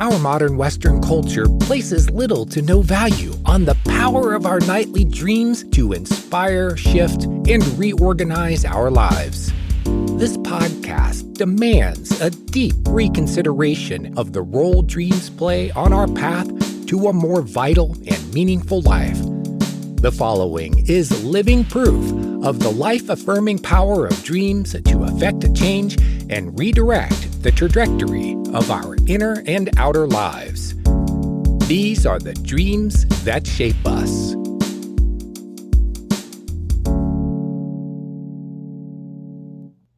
Our modern Western culture places little to no value on the power of our nightly dreams to inspire, shift, and reorganize our lives. This podcast demands a deep reconsideration of the role dreams play on our path to a more vital and meaningful life. The following is living proof of the life-affirming power of dreams to affect a change and redirect the trajectory of our inner and outer lives. These are the dreams that shape us.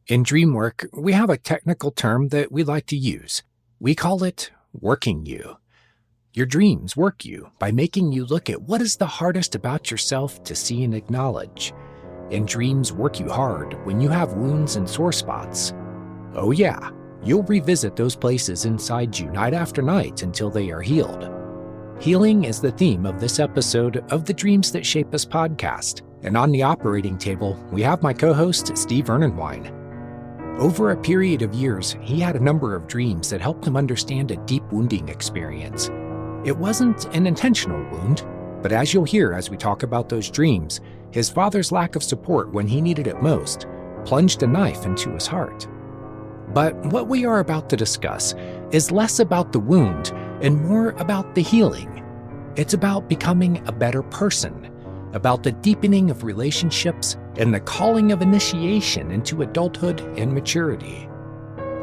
In dream work, we have a technical term that we like to use. We call it working you. Your dreams work you by making you look at what is the hardest about yourself to see and acknowledge. And dreams work you hard when you have wounds and sore spots. Oh yeah, you'll revisit those places inside you night after night until they are healed. Healing is the theme of this episode of the Dreams That Shape Us podcast. And on the operating table, we have my co-host, Steve Ernenwine. Over a period of years, he had a number of dreams that helped him understand a deep wounding experience. It wasn't an intentional wound, but as you'll hear as we talk about those dreams, his father's lack of support when he needed it most plunged a knife into his heart. But what we are about to discuss is less about the wound and more about the healing. It's about becoming a better person, about the deepening of relationships and the calling of initiation into adulthood and maturity.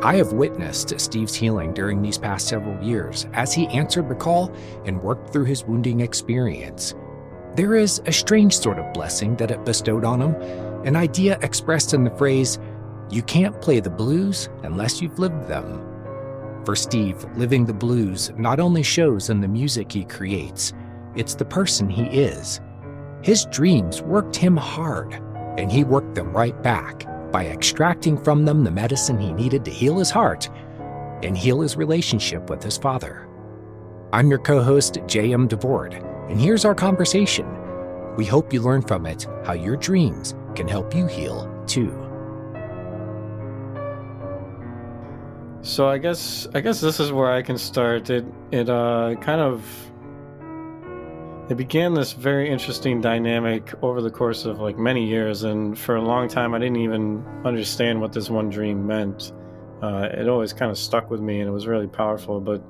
I have witnessed Steve's healing during these past several years as he answered the call and worked through his wounding experience. There is a strange sort of blessing that it bestowed on him, an idea expressed in the phrase, "You can't play the blues unless you've lived them." For Steve, living the blues not only shows in the music he creates, it's the person he is. His dreams worked him hard, and he worked them right back by extracting from them the medicine he needed to heal his heart and heal his relationship with his father. I'm your co-host, J.M. DeVord, and here's our conversation. We hope you learn from it how your dreams can help you heal too. So I guess this is where I can start. It began this very interesting dynamic over the course of many years, and for a long time I didn't even understand what this one dream meant. It always kind of stuck with me and it was really powerful, but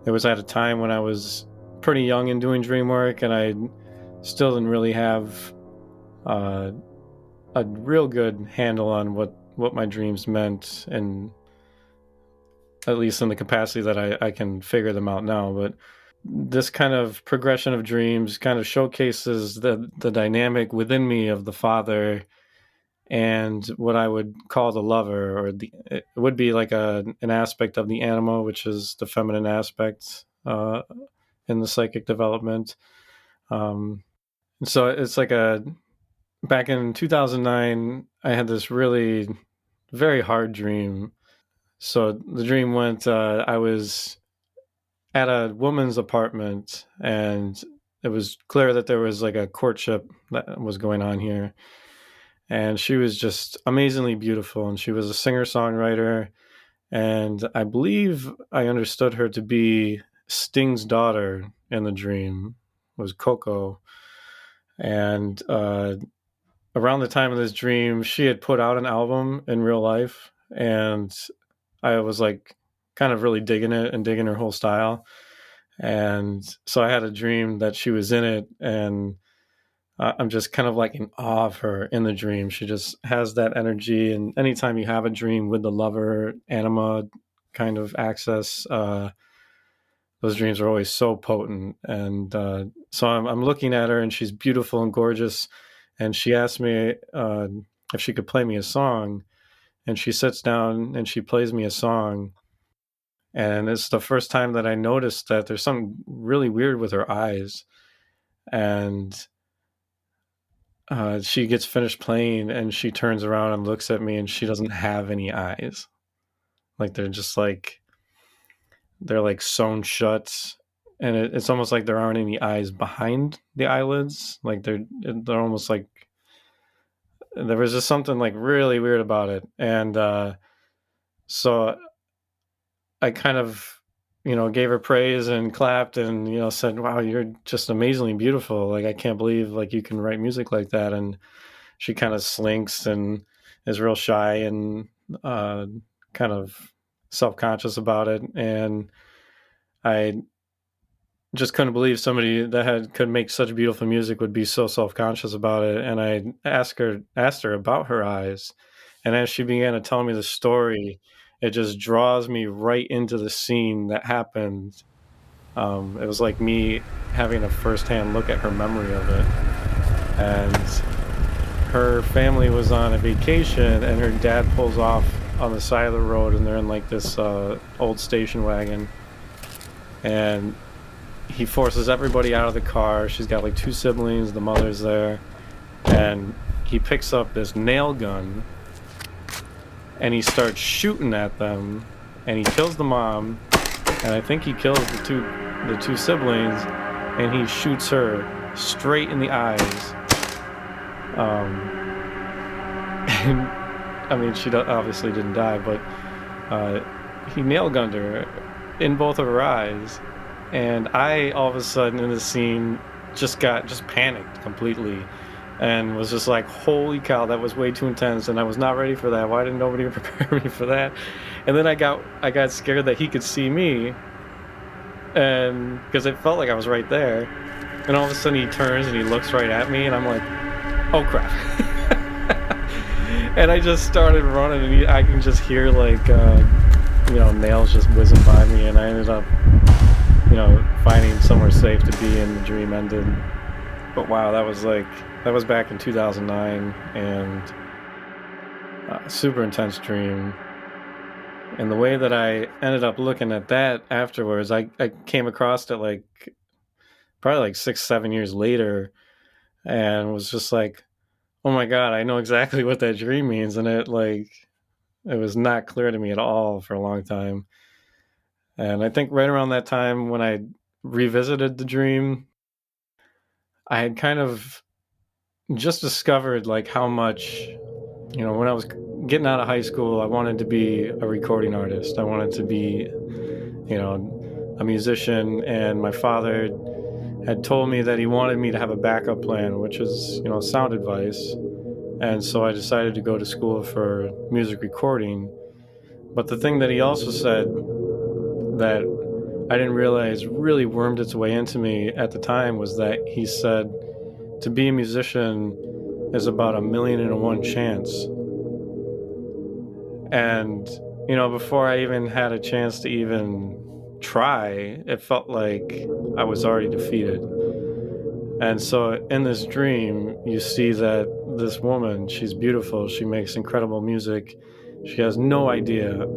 it was at a time when I was pretty young and doing dream work, and I still didn't really have a real good handle on what my dreams meant, and at least in the capacity that I can figure them out now. But this kind of progression of dreams kind of showcases the dynamic within me of the father and what I would call the lover, or it would be like an aspect of the Anima, which is the feminine aspect in the psychic development. So it's back in 2009, I had this really very hard dream. So the dream went, I was at a woman's apartment, and it was clear that there was a courtship that was going on here. And she was just amazingly beautiful, and she was a singer-songwriter, and I believe I understood her to be Sting's daughter in the dream, was Coco. And around the time of this dream, she had put out an album in real life, and I was kind of really digging it and digging her whole style. And so I had a dream that she was in it, and I'm just kind of in awe of her in the dream. She just has that energy, and anytime you have a dream with the lover Anima kind of access, those dreams are always so potent. And so I'm looking at her, and she's beautiful and gorgeous, and she asked me if she could play me a song, and she sits down and she plays me a song. And it's the first time that I noticed that there's something really weird with her eyes. And she gets finished playing, and she turns around and looks at me, and she doesn't have any eyes. They're just they're sewn shut. And it's almost like there aren't any eyes behind the eyelids. They're almost there was just something really weird about it. And so I kind of gave her praise and clapped and, said, wow, you're just amazingly beautiful. Like, I can't believe like you can write music like that. And she kind of slinks and is real shy and kind of self-conscious about it. And I just couldn't believe somebody that could make such beautiful music would be so self-conscious about it. And I asked her about her eyes. And as she began to tell me the story, it just draws me right into the scene that happened. It was like me having a firsthand look at her memory of it. And her family was on a vacation, and her dad pulls off on the side of the road, and they're in like this old station wagon. And he forces everybody out of the car. She's got like 2 siblings, the mother's there. And he picks up this nail gun and he starts shooting at them, and he kills the mom, and I think he kills the two siblings, and he shoots her straight in the eyes. And I mean, she obviously didn't die, but he nail gunned her in both of her eyes. And I, all of a sudden in the scene, just panicked completely and was just like, holy cow, that was way too intense, and I was not ready for that. Why didn't nobody prepare me for that? And then I got scared that he could see me, and because it felt like I was right there. And all of a sudden he turns and he looks right at me, and I'm like, oh crap. And I just started running, and I can just hear like nails just whizzing by me, and I ended up finding somewhere safe to be, and the dream ended. But wow, that was back in 2009, and super intense dream. And the way that I ended up looking at that afterwards, I came across it like probably like 6-7 years later, and was just like, oh my god, I know exactly what that dream means. And it was not clear to me at all for a long time. And I think right around that time when I revisited the dream, I had kind of just discovered like how much, when I was getting out of high school, I wanted to be a recording artist. I wanted to be, a musician. And my father had told me that he wanted me to have a backup plan, which is, sound advice. And so I decided to go to school for music recording. But the thing that he also said that I didn't realize really wormed its way into me at the time was that he said to be a musician is about 1,000,001 chance. And, before I even had a chance to even try, it felt like I was already defeated. And so in this dream, you see that this woman, she's beautiful, she makes incredible music. She has no idea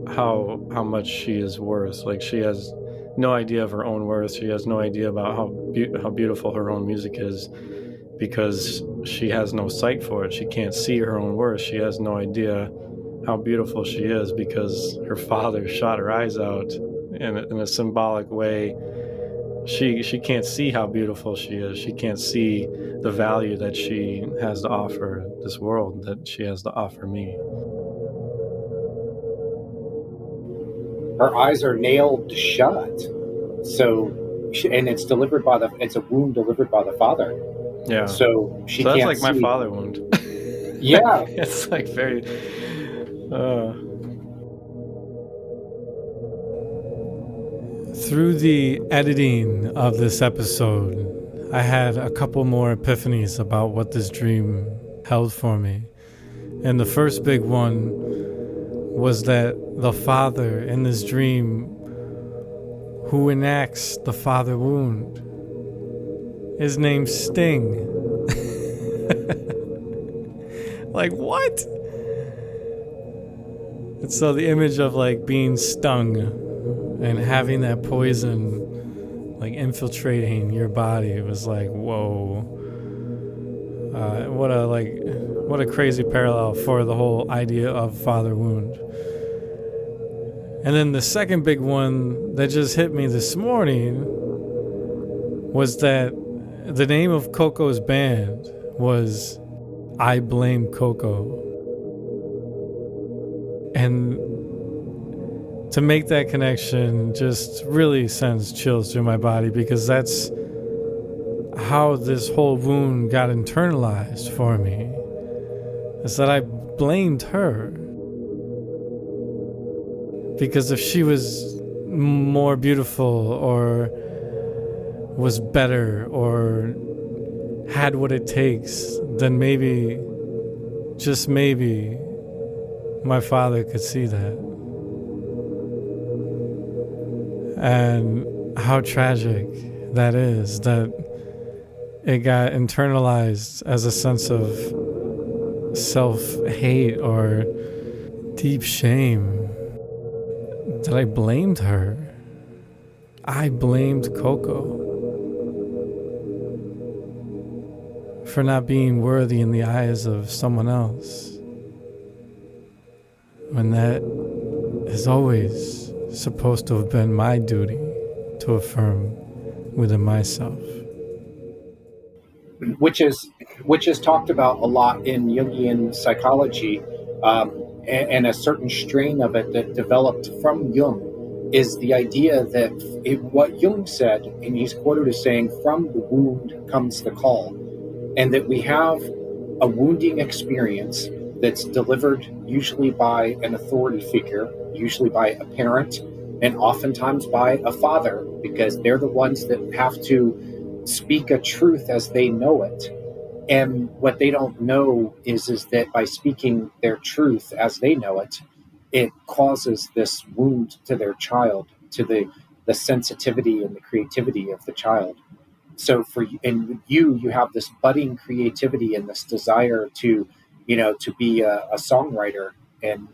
how much she is worth. Like, she has no idea of her own worth. She has no idea about how beautiful her own music is, because she has no sight for it. She can't see her own worth. She has no idea how beautiful she is because her father shot her eyes out in a symbolic way. She can't see how beautiful she is. She can't see the value that she has to offer this world, that she has to offer me. Her eyes are nailed shut. So, and it's a wound delivered by the father. Yeah. So she so that's can't like my see. father wound. Yeah. It's like very. Through the editing of this episode, I had a couple more epiphanies about what this dream held for me. And the first big one was that the father in this dream who enacts the father wound is named Sting. Like, what? And so the image of like being stung and having that poison like infiltrating your body, it was like, whoa. What a crazy parallel for the whole idea of father wound. And then the second big one that just hit me this morning was that the name of Coco's band was I Blame Coco. And to make that connection just really sends chills through my body, because that's how this whole wound got internalized for me. Is that I blamed her, because if she was more beautiful or was better or had what it takes, then maybe, just maybe, my father could see that. And how tragic that is, that it got internalized as a sense of self-hate or deep shame, that I blamed her. I blamed Coco for not being worthy in the eyes of someone else, when that is always supposed to have been my duty to affirm within myself. which is talked about a lot in Jungian psychology, and a certain strain of it that developed from Jung is the idea that what Jung said, and he's quoted as saying, "From the wound comes the call," and that we have a wounding experience that's delivered usually by an authority figure, usually by a parent, and oftentimes by a father, because they're the ones that have to speak a truth as they know it. And what they don't know is that by speaking their truth as they know it, it causes this wound to their child, to the sensitivity and the creativity of the child. So you have this budding creativity and this desire to, to be a songwriter. And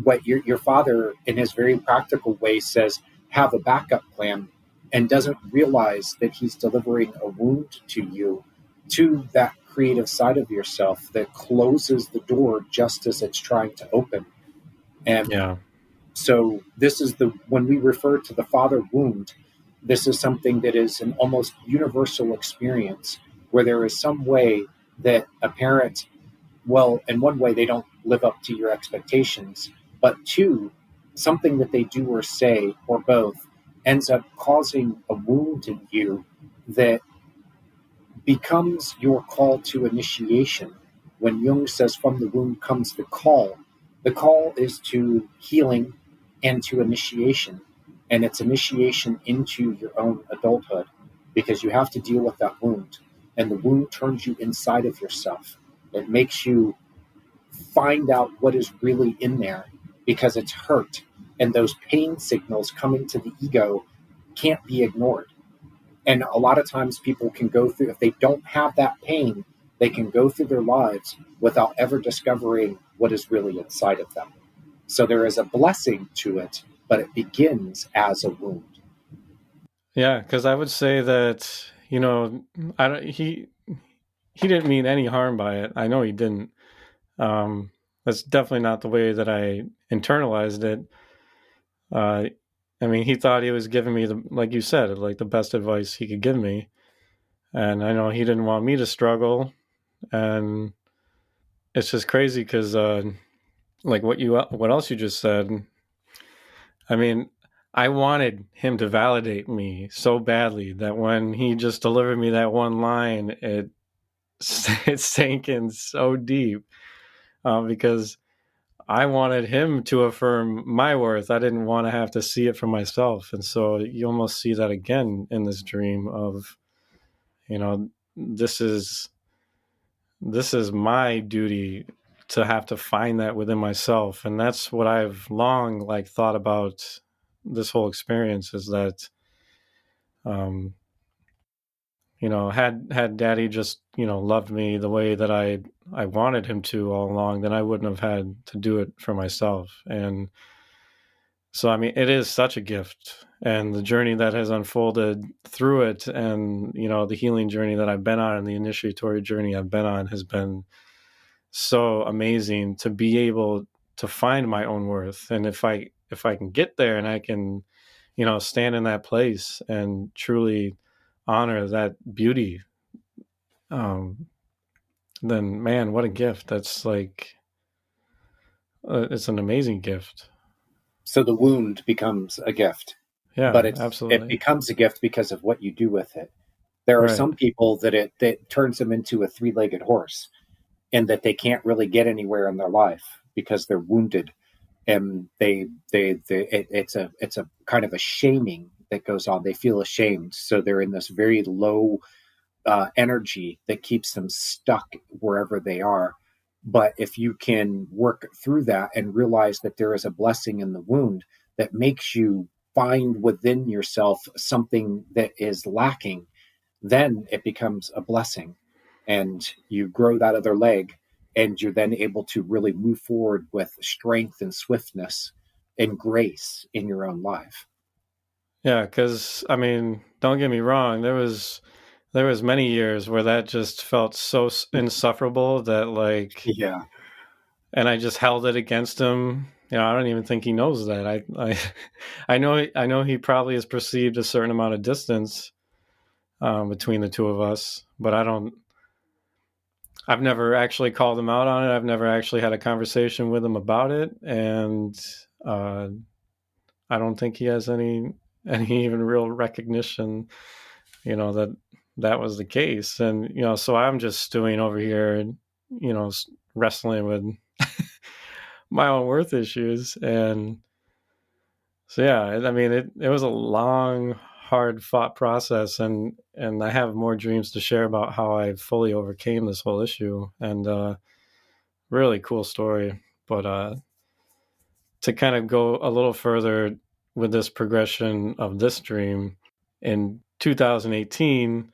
what your father, in his very practical way, says, have a backup plan, and doesn't realize that he's delivering a wound to you, to that creative side of yourself that closes the door just as it's trying to open. And Yeah. so this is when we refer to the father wound, this is something that is an almost universal experience, where there is some way that a parent, well, in one way, they don't live up to your expectations, but two, something that they do or say, or both, ends up causing a wound in you that becomes your call to initiation. When Jung says from the wound comes the call is to healing and to initiation. And it's initiation into your own adulthood, because you have to deal with that wound. And the wound turns you inside of yourself. It makes you find out what is really in there, because it's hurt. And those pain signals coming to the ego can't be ignored. And a lot of times people can go through, if they don't have that pain, they can go through their lives without ever discovering what is really inside of them. So there is a blessing to it, but it begins as a wound. Yeah, because I would say that, I don't, he didn't mean any harm by it. I know he didn't. That's definitely not the way that I internalized it. I mean, he thought he was giving me like you said, like the best advice he could give me. And I know he didn't want me to struggle. And it's just crazy because, like what else you just said. I mean, I wanted him to validate me so badly that when he just delivered me that one line, it sank in so deep, because I wanted him to affirm my worth. I didn't want to have to see it for myself. And so you almost see that again in this dream of, this is my duty to have to find that within myself. And that's what I've long thought about this whole experience, is that, had daddy just, loved me the way that I wanted him to all along, then I wouldn't have had to do it for myself. And so, I mean, it is such a gift, and the journey that has unfolded through it, and, the healing journey that I've been on, and the initiatory journey I've been on, has been so amazing to be able to find my own worth. And if I can get there, and I can, stand in that place and truly honor that beauty, then man, what a gift. That's it's an amazing gift. So the wound becomes a gift, but Yeah, it absolutely. becomes a gift because of what you do with it. There are Right. some people that turns them into a three-legged horse, and that they can't really get anywhere in their life because they're wounded, and it's a kind of a shaming that goes on. They feel ashamed, so they're in this very low energy that keeps them stuck wherever they are. But if you can work through that and realize that there is a blessing in the wound that makes you find within yourself something that is lacking, then it becomes a blessing, and you grow that other leg, and you're then able to really move forward with strength and swiftness and grace in your own life. Yeah, because I mean, don't get me wrong. There was many years where that just felt so insufferable that like, Yeah. and I just held it against him. I don't even think he knows that. I know he probably has perceived a certain amount of distance between the two of us, but I don't. I've never actually called him out on it. I've never actually had a conversation with him about it, and uh, I don't think he has any even real recognition, that that was the case. And so I'm just stewing over here, and wrestling with my own worth issues. And so yeah, I mean, it was a long, hard fought process, and I have more dreams to share about how I fully overcame this whole issue. And really cool story. But to kind of go a little further with this progression of this dream, in 2018,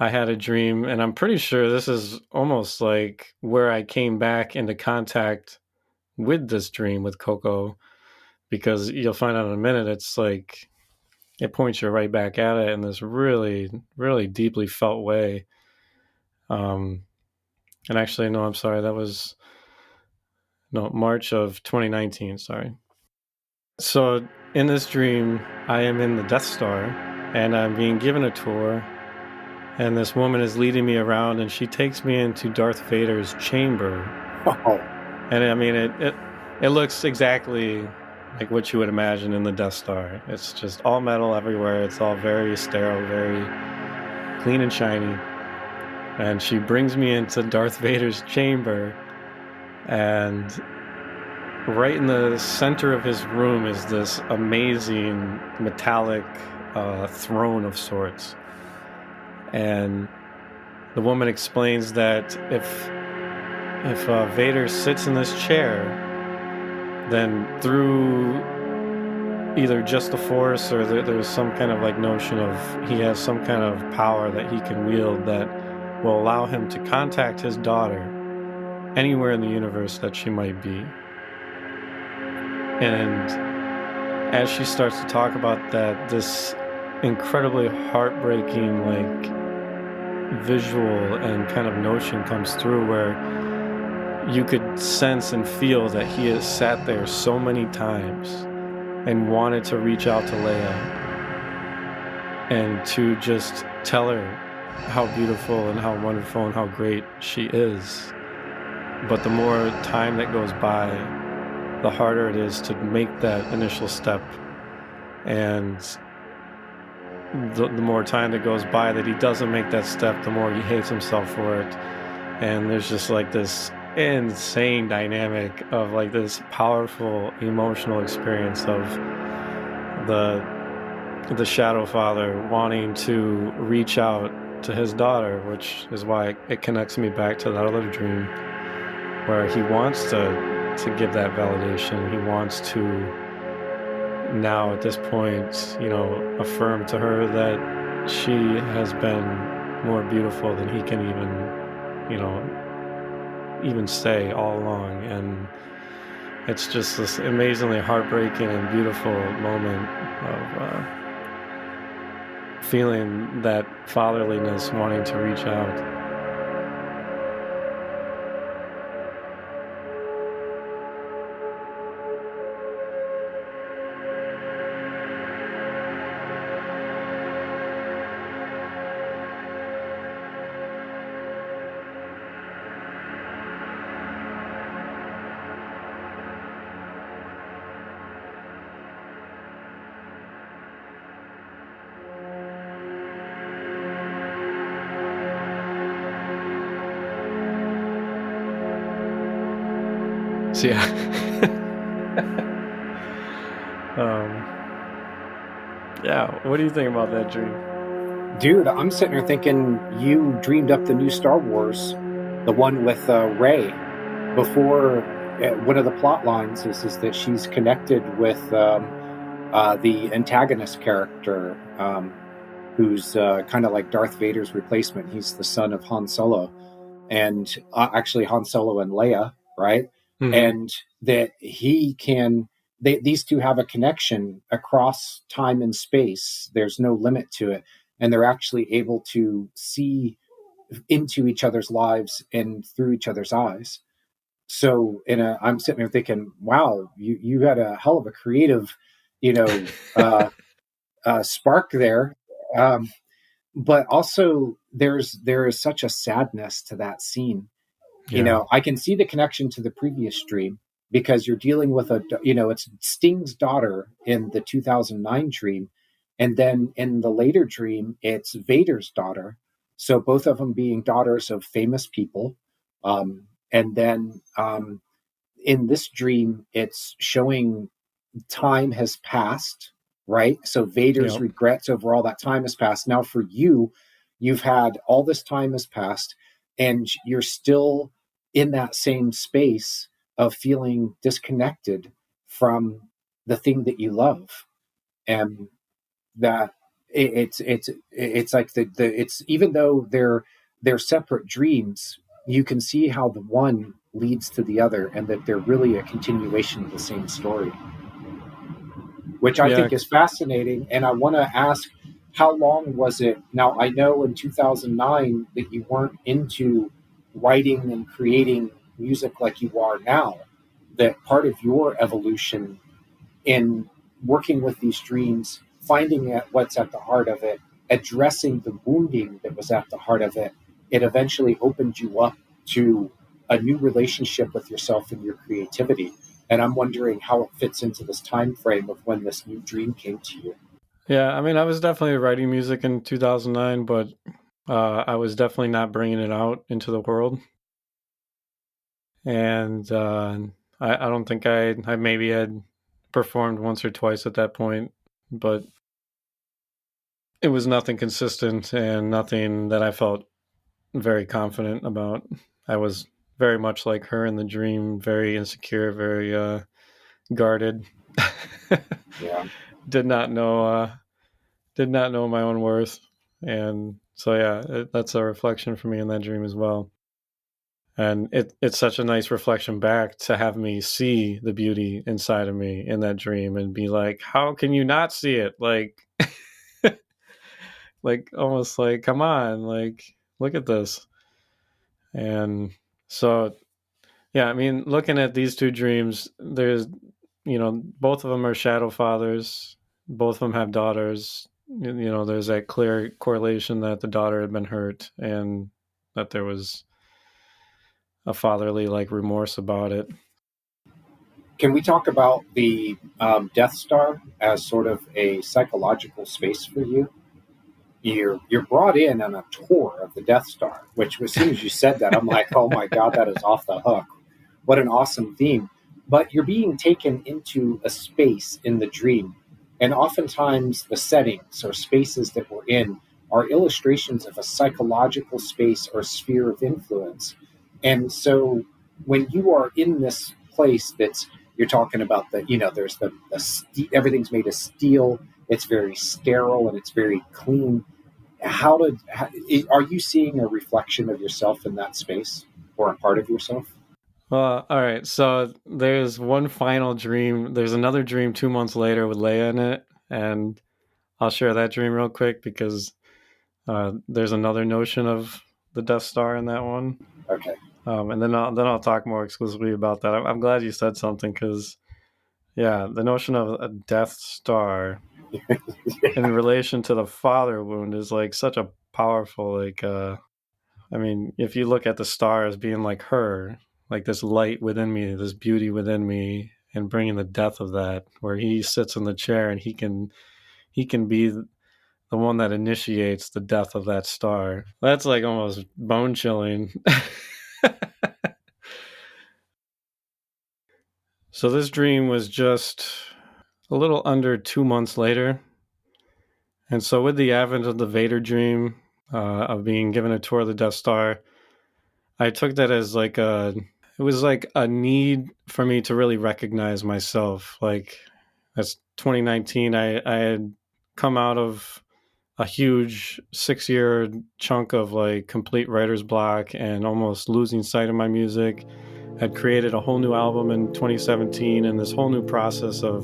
I had a dream, and I'm pretty sure this is almost like where I came back into contact with this dream with Coco, because you'll find out in a minute, it's like it points you right back at it in this really, really deeply felt way. Um, and actually, no, I'm sorry, that was no March of 2019. Sorry. So in this dream, I am in the Death Star, and I'm being given a tour, and this woman is leading me around, and she takes me into Darth Vader's chamber. Oh, And I mean, it looks exactly like what you would imagine in the Death Star. It's just all metal everywhere. It's all very sterile, very clean and shiny. And she brings me into Darth Vader's chamber, and right in the center of his room is this amazing metallic throne of sorts. And the woman explains that if Vader sits in this chair, then through either just the Force, or there's some kind of like notion of he has some kind of power that he can wield that will allow him to contact his daughter anywhere in the universe that she might be. And as she starts to talk about that, this incredibly heartbreaking, like, visual and kind of notion comes through, where you could sense and feel that he has sat there so many times and wanted to reach out to Leia and to just tell her how beautiful and how wonderful and how great she is. But the more time that goes by, the harder it is to make that initial step. And the more time that goes by that he doesn't make that step, the more he hates himself for it. And there's just like this insane dynamic of like this powerful emotional experience of the Shadow Father wanting to reach out to his daughter, which is why it connects me back to that other dream, where he wants to give that validation. He wants to now at this point, affirm to her that she has been more beautiful than he can even say all along. And it's just this amazingly heartbreaking and beautiful moment of feeling that fatherliness, wanting to reach out. So yeah. Yeah, what do you think about that dream? Dude, I'm sitting here thinking you dreamed up the new Star Wars, the one with Rey. Before, one of the plot lines is that she's connected with the antagonist character, who's kind of like Darth Vader's replacement. He's the son of Han Solo, and actually Han Solo and Leia, right? Mm-hmm. And that he can, these two have a connection across time and space. There's no limit to it, and they're actually able to see into each other's lives and through each other's eyes. So, I'm sitting there thinking, wow, you had a hell of a creative, you know, spark there. Um, but also, there is such a sadness to that scene. Yeah. I can see the connection to the previous dream because you're dealing with it's Sting's daughter in the 2009 dream, and then in the later dream it's Vader's daughter. So both of them being daughters of famous people. And then in this dream it's showing time has passed, right? So Vader's Yep. regrets over all that time has passed. Now for you, you've had all this time has passed, and you're still in that same space of feeling disconnected from the thing that you love, and that it's like the it's even though they're separate dreams, you can see how the one leads to the other, and that they're really a continuation of the same story, which I Yeah. think is fascinating. And I want to ask, how long was it? Now, I know in 2009 that you weren't into writing and creating music like you are now, that part of your evolution in working with these dreams, finding out what's at the heart of it, addressing the wounding that was at the heart of it, it eventually opened you up to a new relationship with yourself and your creativity. And I'm wondering how it fits into this time frame of when this new dream came to you. Yeah, I mean, I was definitely writing music in 2009, but I was definitely not bringing it out into the world. And I don't think I maybe had performed once or twice at that point, but it was nothing consistent and nothing that I felt very confident about. I was very much like her in the dream, very insecure, very guarded. Yeah. did not know did not know my own worth, and so yeah, that's a reflection for me in that dream as well. And it's such a nice reflection back to have me see the beauty inside of me in that dream and be like, how can you not see it? Like like almost like, come on, like look at this. And so yeah, I mean, looking at these two dreams, there's, both of them are shadow fathers. Both of them have daughters. There's that clear correlation that the daughter had been hurt and that there was a fatherly like remorse about it. Can we talk about the Death Star as sort of a psychological space for you? You're brought in on a tour of the Death Star, which as soon as you said that, I'm like, oh my god, that is off the hook. What an awesome theme! But you're being taken into a space in the dream, and oftentimes the settings or spaces that we're in are illustrations of a psychological space or sphere of influence. And so when you are in this place that's, you're talking about the, there's everything's made of steel, it's very sterile and it's very clean. Are you seeing a reflection of yourself in that space, or a part of yourself? Well, all right. So there's one final dream. There's another dream 2 months later with Leia in it, and I'll share that dream real quick because there's another notion of the Death Star in that one. Okay. And then I'll talk more exclusively about that. I'm glad you said something because yeah, the notion of a Death Star in relation to the father wound is like such a powerful like. I mean, if you look at the star as being like her, like this light within me, this beauty within me, and bringing the death of that, where he sits in the chair and he can be the one that initiates the death of that star. That's like almost bone chilling. So this dream was just a little under 2 months later. And so with the advent of the Vader dream, of being given a tour of the Death Star, I took that as like it was like a need for me to really recognize myself. Like, that's 2019. I had come out of a huge 6-year chunk of like complete writer's block and almost losing sight of my music. Had created a whole new album in 2017, and this whole new process of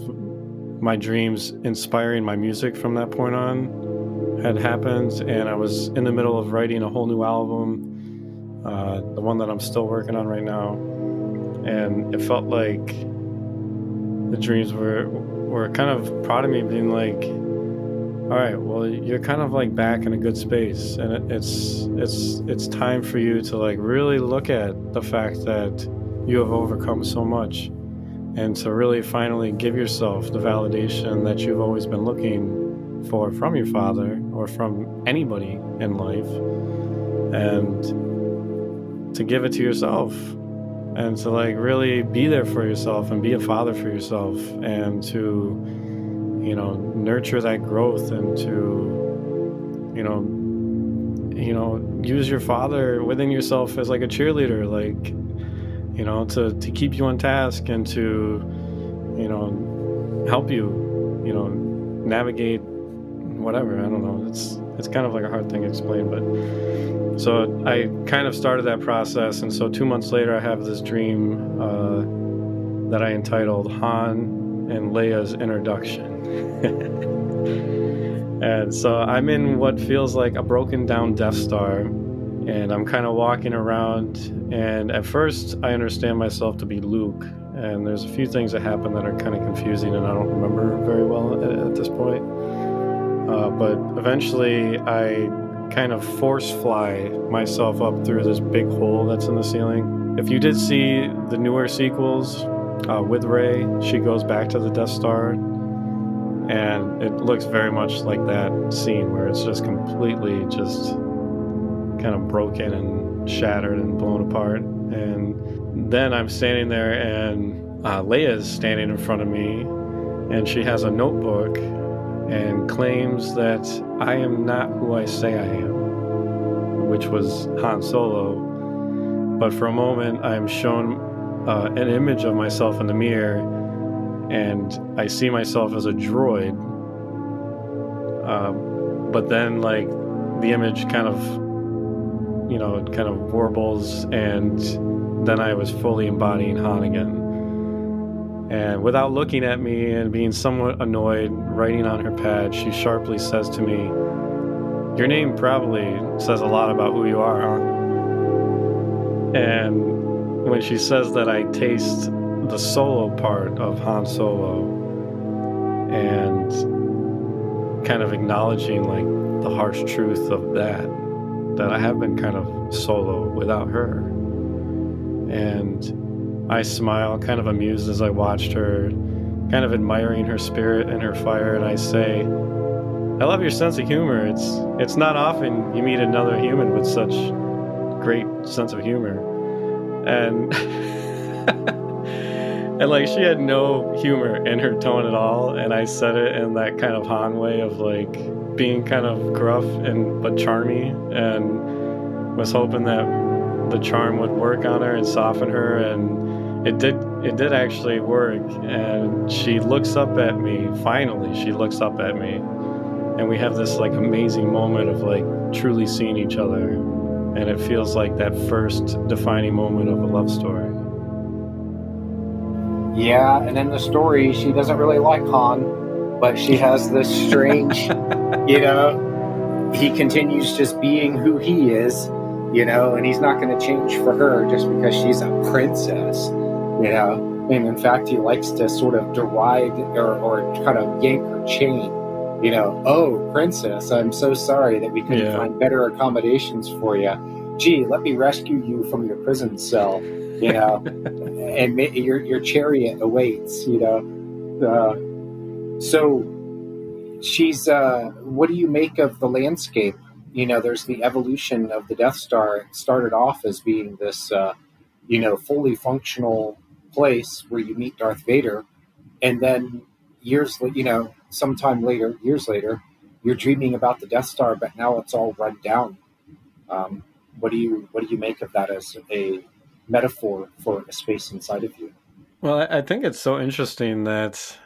my dreams inspiring my music from that point on had happened. And I was in the middle of writing a whole new album, the one that I'm still working on right now. And it felt like the dreams were kind of proud of me, being like, all right, well, you're kind of like back in a good space, and it's time for you to like really look at the fact that you have overcome so much, and to really finally give yourself the validation that you've always been looking for from your father or from anybody in life, and to give it to yourself, and to like really be there for yourself and be a father for yourself, and to nurture that growth, and to use your father within yourself as like a cheerleader, like to keep you on task, and to help you navigate whatever. I don't know, it's kind of like a hard thing to explain, but so I kind of started that process. And so 2 months later, I have this dream that I entitled Han and Leia's Introduction. And so I'm in what feels like a broken down Death Star, and I'm kind of walking around, and at first I understand myself to be Luke, and there's a few things that happen that are kind of confusing and I don't remember very well at this point, but eventually I kind of force fly myself up through this big hole that's in the ceiling. If you did see the newer sequels with Rey, she goes back to the Death Star, and it looks very much like that scene where it's just completely just kind of broken and shattered and blown apart. And then I'm standing there, and Leia is standing in front of me, and she has a notebook and claims that I am not who I say I am, which was Han Solo. But for a moment, I'm shown an image of myself in the mirror, and I see myself as a droid. But then, like, the image kind of, it kind of warbles, and then I was fully embodying Han again. And without looking at me and being somewhat annoyed, writing on her pad, she sharply says to me, "Your name probably says a lot about who you are, huh?" And when she says that, I taste the Solo part of Han Solo, and kind of acknowledging like the harsh truth of that I have been kind of solo without her. And I smile, kind of amused as I watched her, kind of admiring her spirit and her fire, and I say, "I love your sense of humor. It's not often you meet another human with such great sense of humor." And and like, she had no humor in her tone at all, and I said it in that kind of Han way of like being kind of gruff but charmy, and was hoping that the charm would work on her and soften her, and it did actually work. And she looks up at me, finally she looks up at me, and we have this like amazing moment of like truly seeing each other, and it feels like that first defining moment of a love story. Yeah, and in the story, she doesn't really like Han, but she has this strange, he continues just being who he is, and he's not going to change for her just because she's a princess, and in fact, he likes to sort of deride or kind of yank her chain, "Oh, princess, I'm so sorry that we couldn't find better accommodations for you. Gee, let me rescue you from your prison cell, and your chariot awaits, So she's, what do you make of the landscape? There's the evolution of the Death Star. It started off as being this, fully functional place where you meet Darth Vader, and then sometime later, years later, you're dreaming about the Death Star, but now it's all run down. What do you make of that as a metaphor for a space inside of you? Well, I think it's so interesting that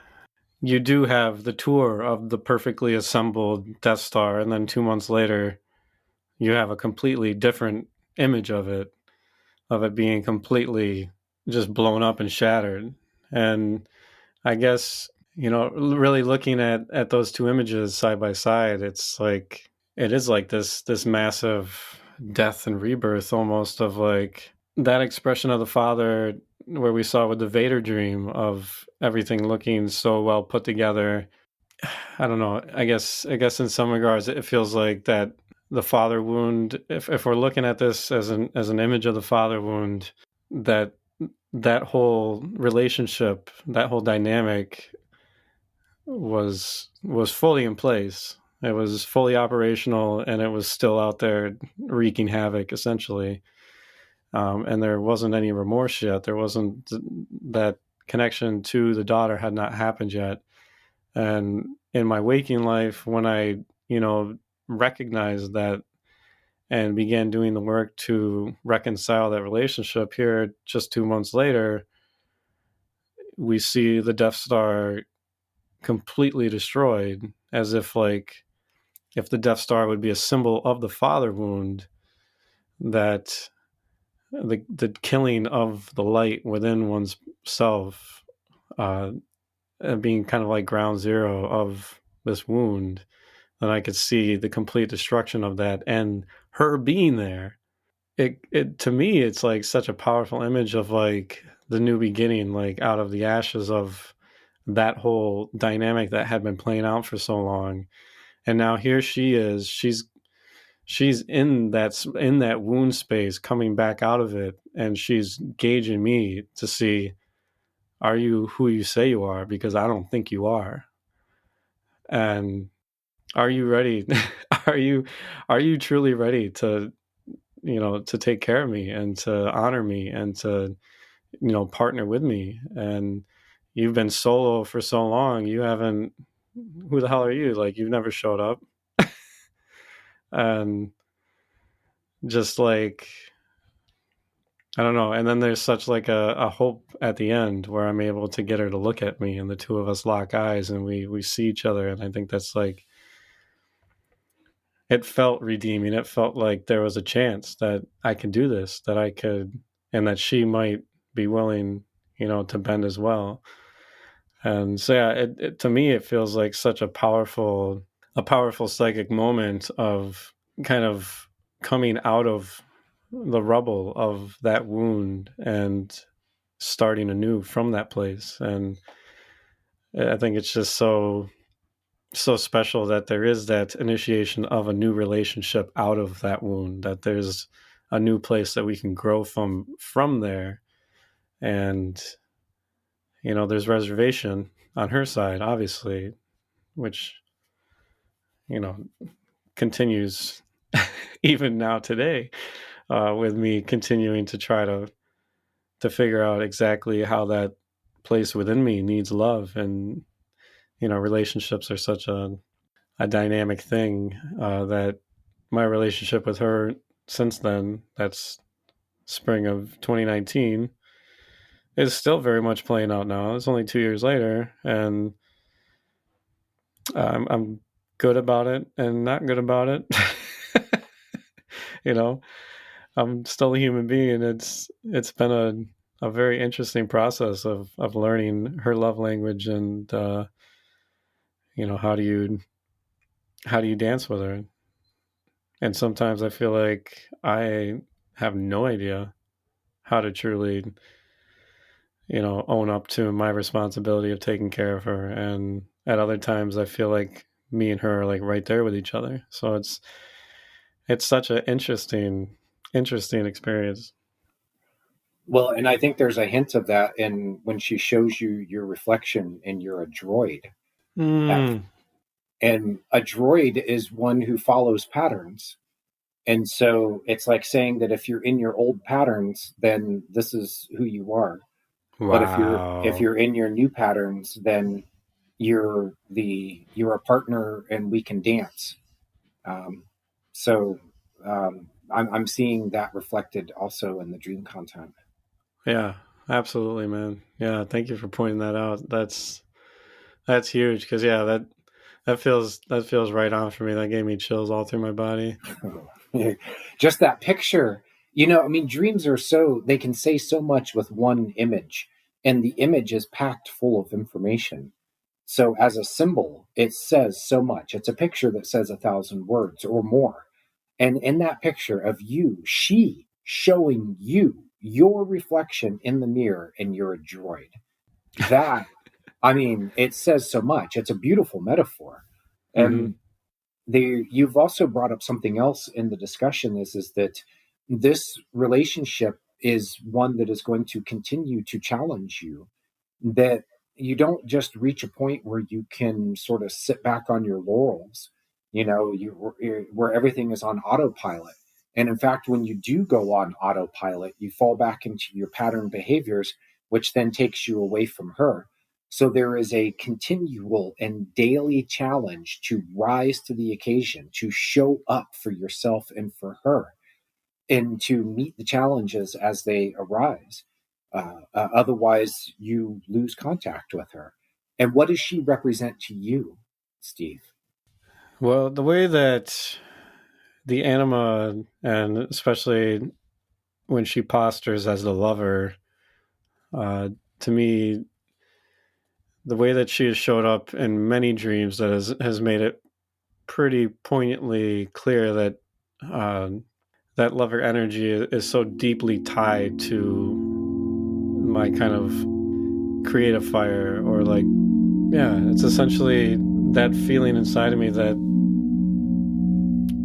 you do have the tour of the perfectly assembled Death Star, and then 2 months later, you have a completely different image of it being completely just blown up and shattered. And I guess, really looking at those two images side by side, it's like it is like this massive death and rebirth, almost, of like that expression of the father where we saw with the Vader dream of everything looking so well put together. I don't know. I guess in some regards it feels like that the father wound, if we're looking at this as an image of the father wound, that whole relationship, that whole dynamic was fully in place. It was fully operational, and it was still out there wreaking havoc, essentially. And there wasn't any remorse yet. There wasn't that connection to the daughter had not happened yet. And in my waking life, when I, recognized that and began doing the work to reconcile that relationship, here just 2 months later, we see the Death Star completely destroyed, as if the Death Star would be a symbol of the father wound, that the killing of the light within one's self, being kind of like ground zero of this wound, then I could see the complete destruction of that and her being there. It to me, it's like such a powerful image of like the new beginning, like out of the ashes of that whole dynamic that had been playing out for so long. And now here she is. She's in that wound space, coming back out of it, and she's gauging me to see, are you who you say you are? Because I don't think you are. And are you ready? are you truly ready to to take care of me and to honor me and to partner with me? And you've been solo for so long. You haven't. Who the hell are you? Like, you've never showed up. And just like, I don't know. And then there's such like a hope at the end where I'm able to get her to look at me, and the two of us lock eyes, and we see each other. And I think that's like, it felt redeeming. It felt like there was a chance that I could do this, that I could, and that she might be willing, to bend as well. And so, yeah, to me, it feels like such a powerful psychic moment of kind of coming out of the rubble of that wound and starting anew from that place. And I think it's just so special that there is that initiation of a new relationship out of that wound, that there's a new place that we can grow from there. And there's reservation on her side, obviously, which continues even now today, with me continuing to try to figure out exactly how that place within me needs love. And relationships are such a dynamic thing, that my relationship with her since then, that's spring of 2019, is still very much playing out now. It's only 2 years later, and I'm good about it and not good about it. I'm still a human being. It's been a very interesting process of learning her love language, and how do you dance with her. And sometimes I feel like I have no idea how to truly own up to my responsibility of taking care of her. And at other times I feel like me and her are like right there with each other. So it's such an interesting experience. Well, and I think there's a hint of that in when she shows you your reflection and you're a droid. And a droid is one who follows patterns. And so it's like saying that if you're in your old patterns, then this is who you are. But if Wow. you're in your new patterns, then you're a partner and we can dance. Um, so I'm seeing that reflected also in the dream content. Yeah, absolutely, man. Yeah, thank you for pointing that out. That's huge because yeah, that feels right on for me. That gave me chills all through my body. Just that picture, you know, I mean, dreams are so, they can say so much with one image, and the image is packed full of information. So, as a symbol, it says so much. It's a picture that says 1,000 words or more. And in that picture of you, she showing you your reflection in the mirror, and you're a droid. That, I mean, it says so much. It's a beautiful metaphor. Hmm. And you've also brought up something else in the discussion is that this relationship is one that is going to continue to challenge you, that you don't just reach a point where you can sort of sit back on your laurels, you know, where everything is on autopilot. And in fact, when you do go on autopilot, you fall back into your pattern behaviors, which then takes you away from her. So there is a continual and daily challenge to rise to the occasion, to show up for yourself and for her, and to meet the challenges as they arise. Otherwise, you lose contact with her. And what does she represent to you, Steve? Well, the way that the anima, and especially when she postures as the lover, uh, to me, the way that she has showed up in many dreams that has made it pretty poignantly clear that uh, that lover energy is so deeply tied to my kind of creative fire, or like, yeah, it's essentially that feeling inside of me that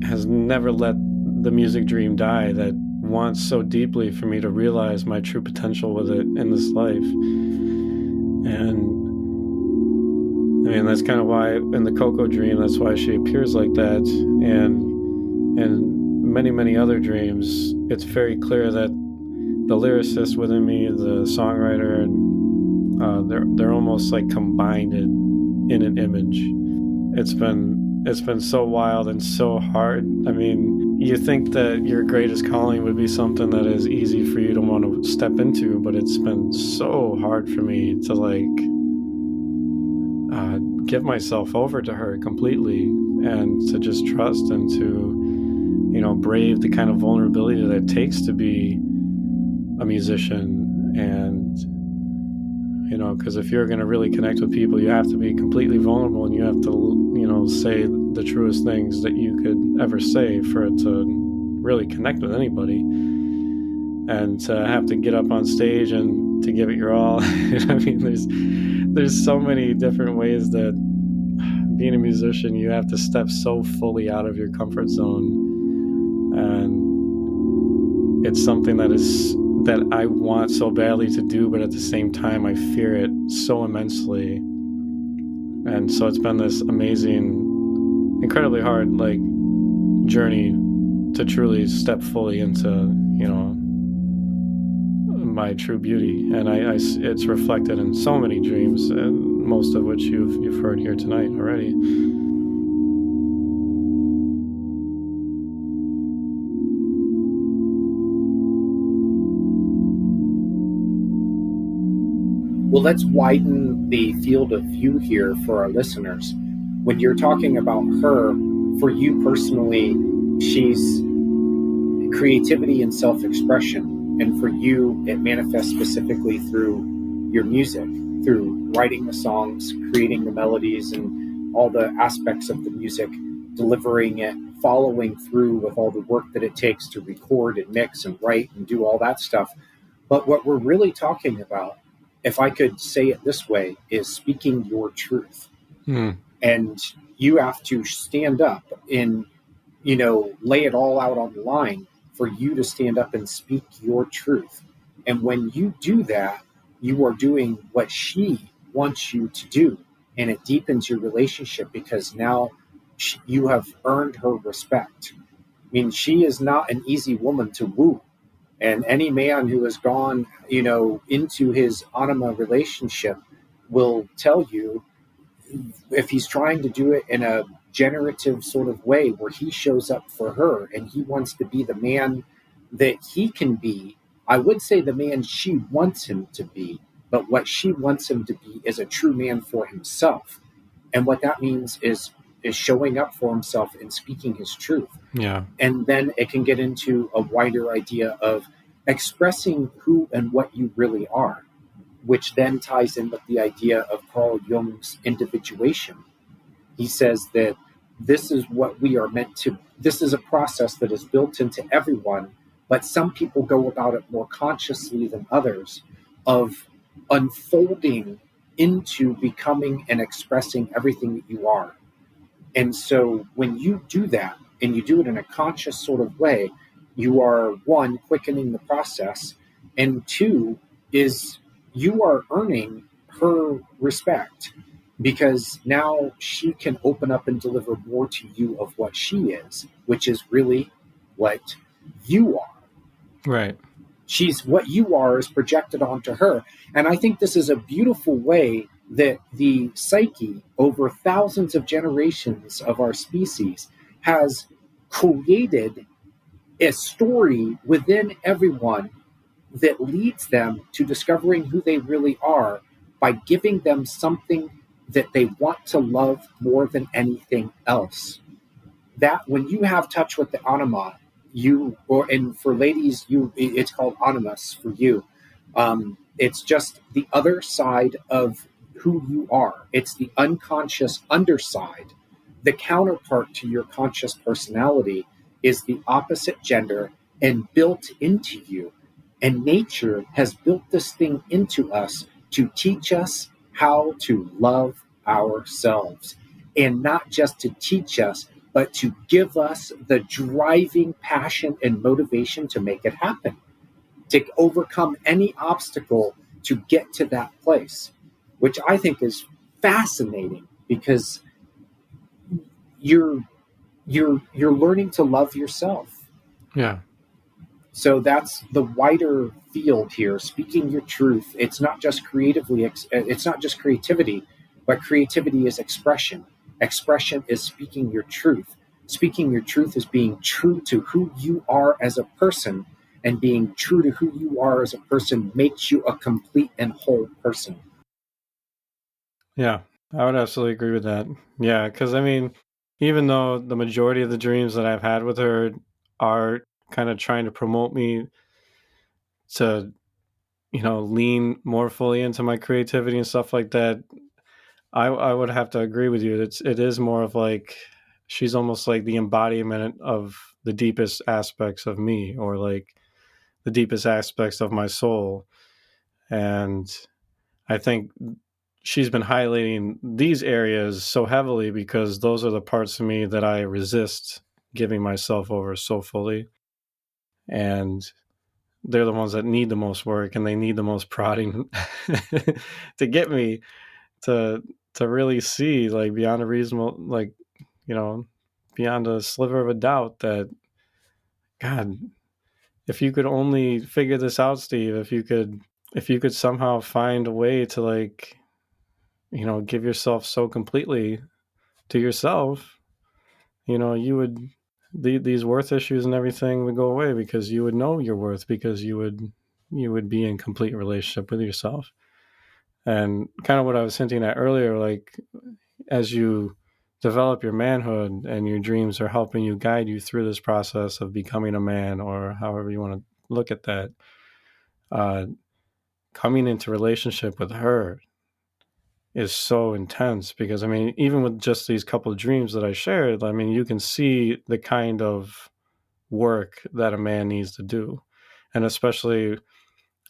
has never let the music dream die, that wants so deeply for me to realize my true potential with it in this life. And I mean, that's kind of why in the Coco dream, that's why she appears like that. And many, many other dreams, it's very clear that the lyricist within me, the songwriter, they're almost like combined in an image. It's been so wild and so hard. I mean, you think that your greatest calling would be something that is easy for you to want to step into, but it's been so hard for me to like give myself over to her completely, and to just trust, and to, you know, brave the kind of vulnerability that it takes to be a musician. And you know, because if you're going to really connect with people, you have to be completely vulnerable, and you have to, you know, say the truest things that you could ever say for it to really connect with anybody. And to have to get up on stage and to give it your all. I mean, there's so many different ways that being a musician, you have to step so fully out of your comfort zone. And it's something that I want so badly to do, but at the same time, I fear it so immensely. And so it's been this amazing, incredibly hard, like, journey to truly step fully into, you know, my true beauty. And it's reflected in so many dreams, and most of which you've heard here tonight already. Well, let's widen the field of view here for our listeners. When you're talking about her, for you personally, she's creativity and self-expression. And for you, it manifests specifically through your music, through writing the songs, creating the melodies and all the aspects of the music, delivering it, following through with all the work that it takes to record and mix and write and do all that stuff. But what we're really talking about, if I could say it this way, is speaking your truth. And you have to stand up and, you know, lay it all out on the line for you to stand up and speak your truth. And when you do that, you are doing what she wants you to do. And it deepens your relationship because now you have earned her respect. I mean, she is not an easy woman to woo. And any man who has gone, into his Anima relationship will tell you, if he's trying to do it in a generative sort of way where he shows up for her and he wants to be the man that he can be, I would say the man she wants him to be, but what she wants him to be is a true man for himself. And what that means is showing up for himself and speaking his truth. Yeah. And then it can get into a wider idea of expressing who and what you really are, which then ties in with the idea of Carl Jung's individuation. He says that this is what we are meant to, this is a process that is built into everyone, but some people go about it more consciously than others, of unfolding into becoming and expressing everything that you are. And so when you do that, and you do it in a conscious sort of way, you are, one, quickening the process, and two, is you are earning her respect, because now she can open up and deliver more to you of what she is, which is really what you are. Right. She's, what you are is projected onto her. And I think this is a beautiful way that the psyche, over thousands of generations of our species, has created a story within everyone that leads them to discovering who they really are, by giving them something that they want to love more than anything else. That when you have touch with the anima, and for ladies, it's called animus for you. It's just the other side of who you are. It's the unconscious underside. The counterpart to your conscious personality is the opposite gender and built into you. And nature has built this thing into us to teach us how to love ourselves. And not just to teach us, but to give us the driving passion and motivation to make it happen, to overcome any obstacle to get to that place, which I think is fascinating, because you're learning to love yourself. Yeah. So that's the wider field here. Speaking your truth. It's not just creativity, but creativity is expression. Expression is speaking your truth. Speaking your truth is being true to who you are as a person, and being true to who you are as a person makes you a complete and whole person. Yeah, I would absolutely agree with that. Yeah, because I mean, even though the majority of the dreams that I've had with her are kind of trying to promote me to, lean more fully into my creativity and stuff like that, I would have to agree with you. It is more of like, she's almost like the embodiment of the deepest aspects of me, or like the deepest aspects of my soul. And I think she's been highlighting these areas so heavily because those are the parts of me that I resist giving myself over so fully. And they're the ones that need the most work, and they need the most prodding to get me to really see, like, beyond a reasonable, like, beyond a sliver of a doubt, that, God, if you could only figure this out, Steve, if you could somehow find a way to, like, give yourself so completely to yourself, you would, these worth issues and everything would go away, because you would know your worth, because you would be in complete relationship with yourself. And kind of what I was hinting at earlier, like, as you develop your manhood and your dreams are helping you, guide you through this process of becoming a man, or however you want to look at that, coming into relationship with her is so intense, because I mean, even with just these couple of dreams that I shared, I mean, you can see the kind of work that a man needs to do. And especially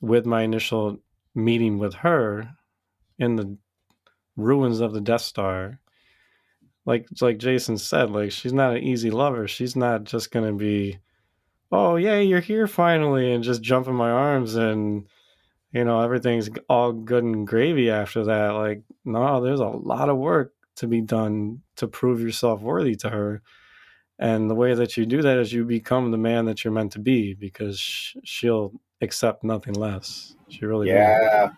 with my initial meeting with her in the ruins of the Death Star, like Jason said, like, she's not an easy lover. She's not just going to be, oh, yeah, you're here finally, and just jump in my arms and everything's all good and gravy after that. Like, no, there's a lot of work to be done to prove yourself worthy to her. And the way that you do that is you become the man that you're meant to be, because she'll accept nothing less. She really will. Yeah.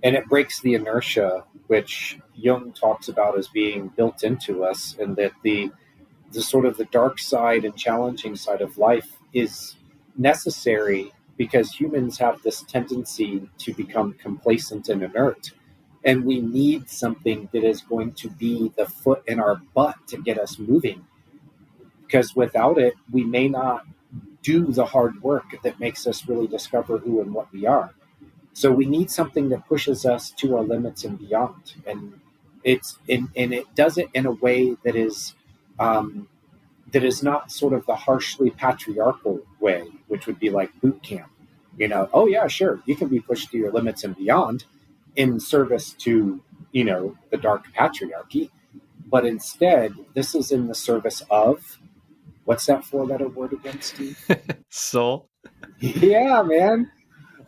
And it breaks the inertia, which Jung talks about as being built into us, and that the sort of the dark side and challenging side of life is necessary because humans have this tendency to become complacent and inert. And we need something that is going to be the foot in our butt to get us moving. Because without it, we may not do the hard work that makes us really discover who and what we are. So we need something that pushes us to our limits and beyond. And and it does it in a way um, that is not sort of the harshly patriarchal way, which would be like boot camp. Oh yeah, sure, you can be pushed to your limits and beyond in service to, the dark patriarchy. But instead, this is in the service of, what's that four-letter word again, Steve? Soul. Yeah, man.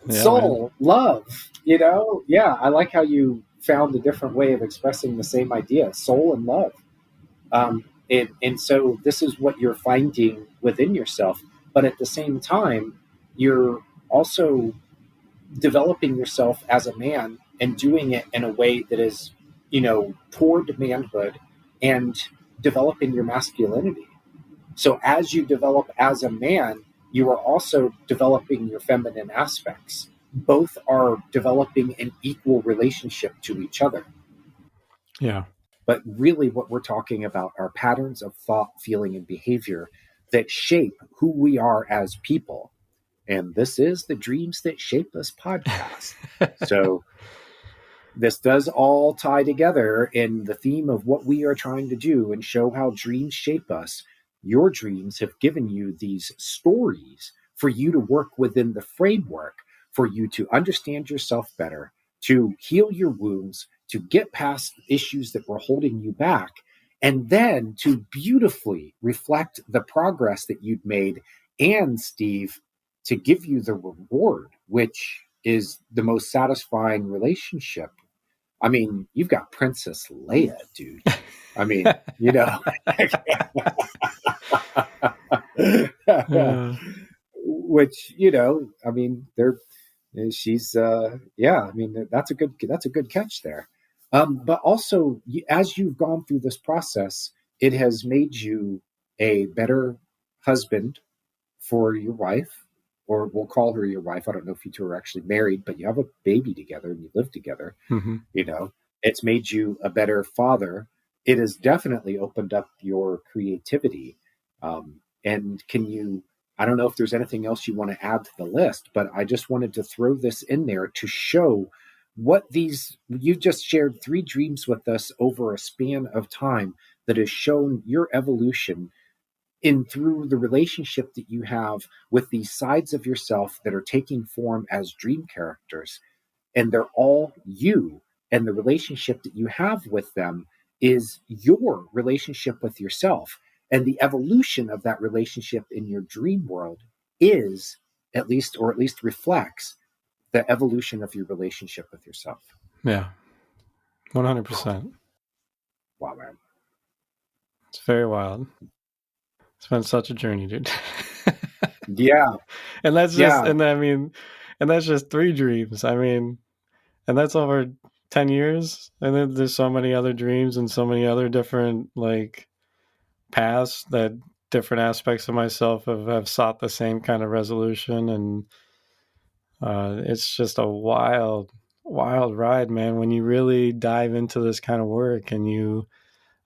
Soul, man. Love, Yeah, I like how you found a different way of expressing the same idea, soul and love. And so this is what you're finding within yourself. But at the same time, you're also developing yourself as a man and doing it in a way that is, toward manhood and developing your masculinity. So as you develop as a man, you are also developing your feminine aspects. Both are developing an equal relationship to each other. Yeah. But really what we're talking about are patterns of thought, feeling, and behavior that shape who we are as people. And this is the Dreams That Shape Us podcast. So this does all tie together in the theme of what we are trying to do and show how dreams shape us. Your dreams have given you these stories for you to work within the framework, for you to understand yourself better, to heal your wounds, to get past issues that were holding you back, and then to beautifully reflect the progress that you'd made. And Steve, to give you the reward, which is the most satisfying relationship. I mean, you've got Princess Leia, dude. I mean, which, I mean, she's yeah, I mean, that's a good catch there. But also, as you've gone through this process, it has made you a better husband for your wife, or we'll call her your wife. I don't know if you two are actually married, but you have a baby together and you live together. Mm-hmm. It's made you a better father. It has definitely opened up your creativity. And I don't know if there's anything else you want to add to the list, but I just wanted to throw this in there to show you just shared 3 dreams with us over a span of time that has shown your evolution in through the relationship that you have with these sides of yourself that are taking form as dream characters. And they're all you. And the relationship that you have with them is your relationship with yourself. And the evolution of that relationship in your dream world is at least reflects the evolution of your relationship with yourself. Yeah. 100%. Wow, man. It's very wild. It's been such a journey, dude. Yeah. And that's just, and that's just 3 dreams. I mean, and that's over 10 years. And then there's so many other dreams and so many other different paths that different aspects of myself have sought the same kind of resolution. And it's just a wild ride, man, when you really dive into this kind of work and you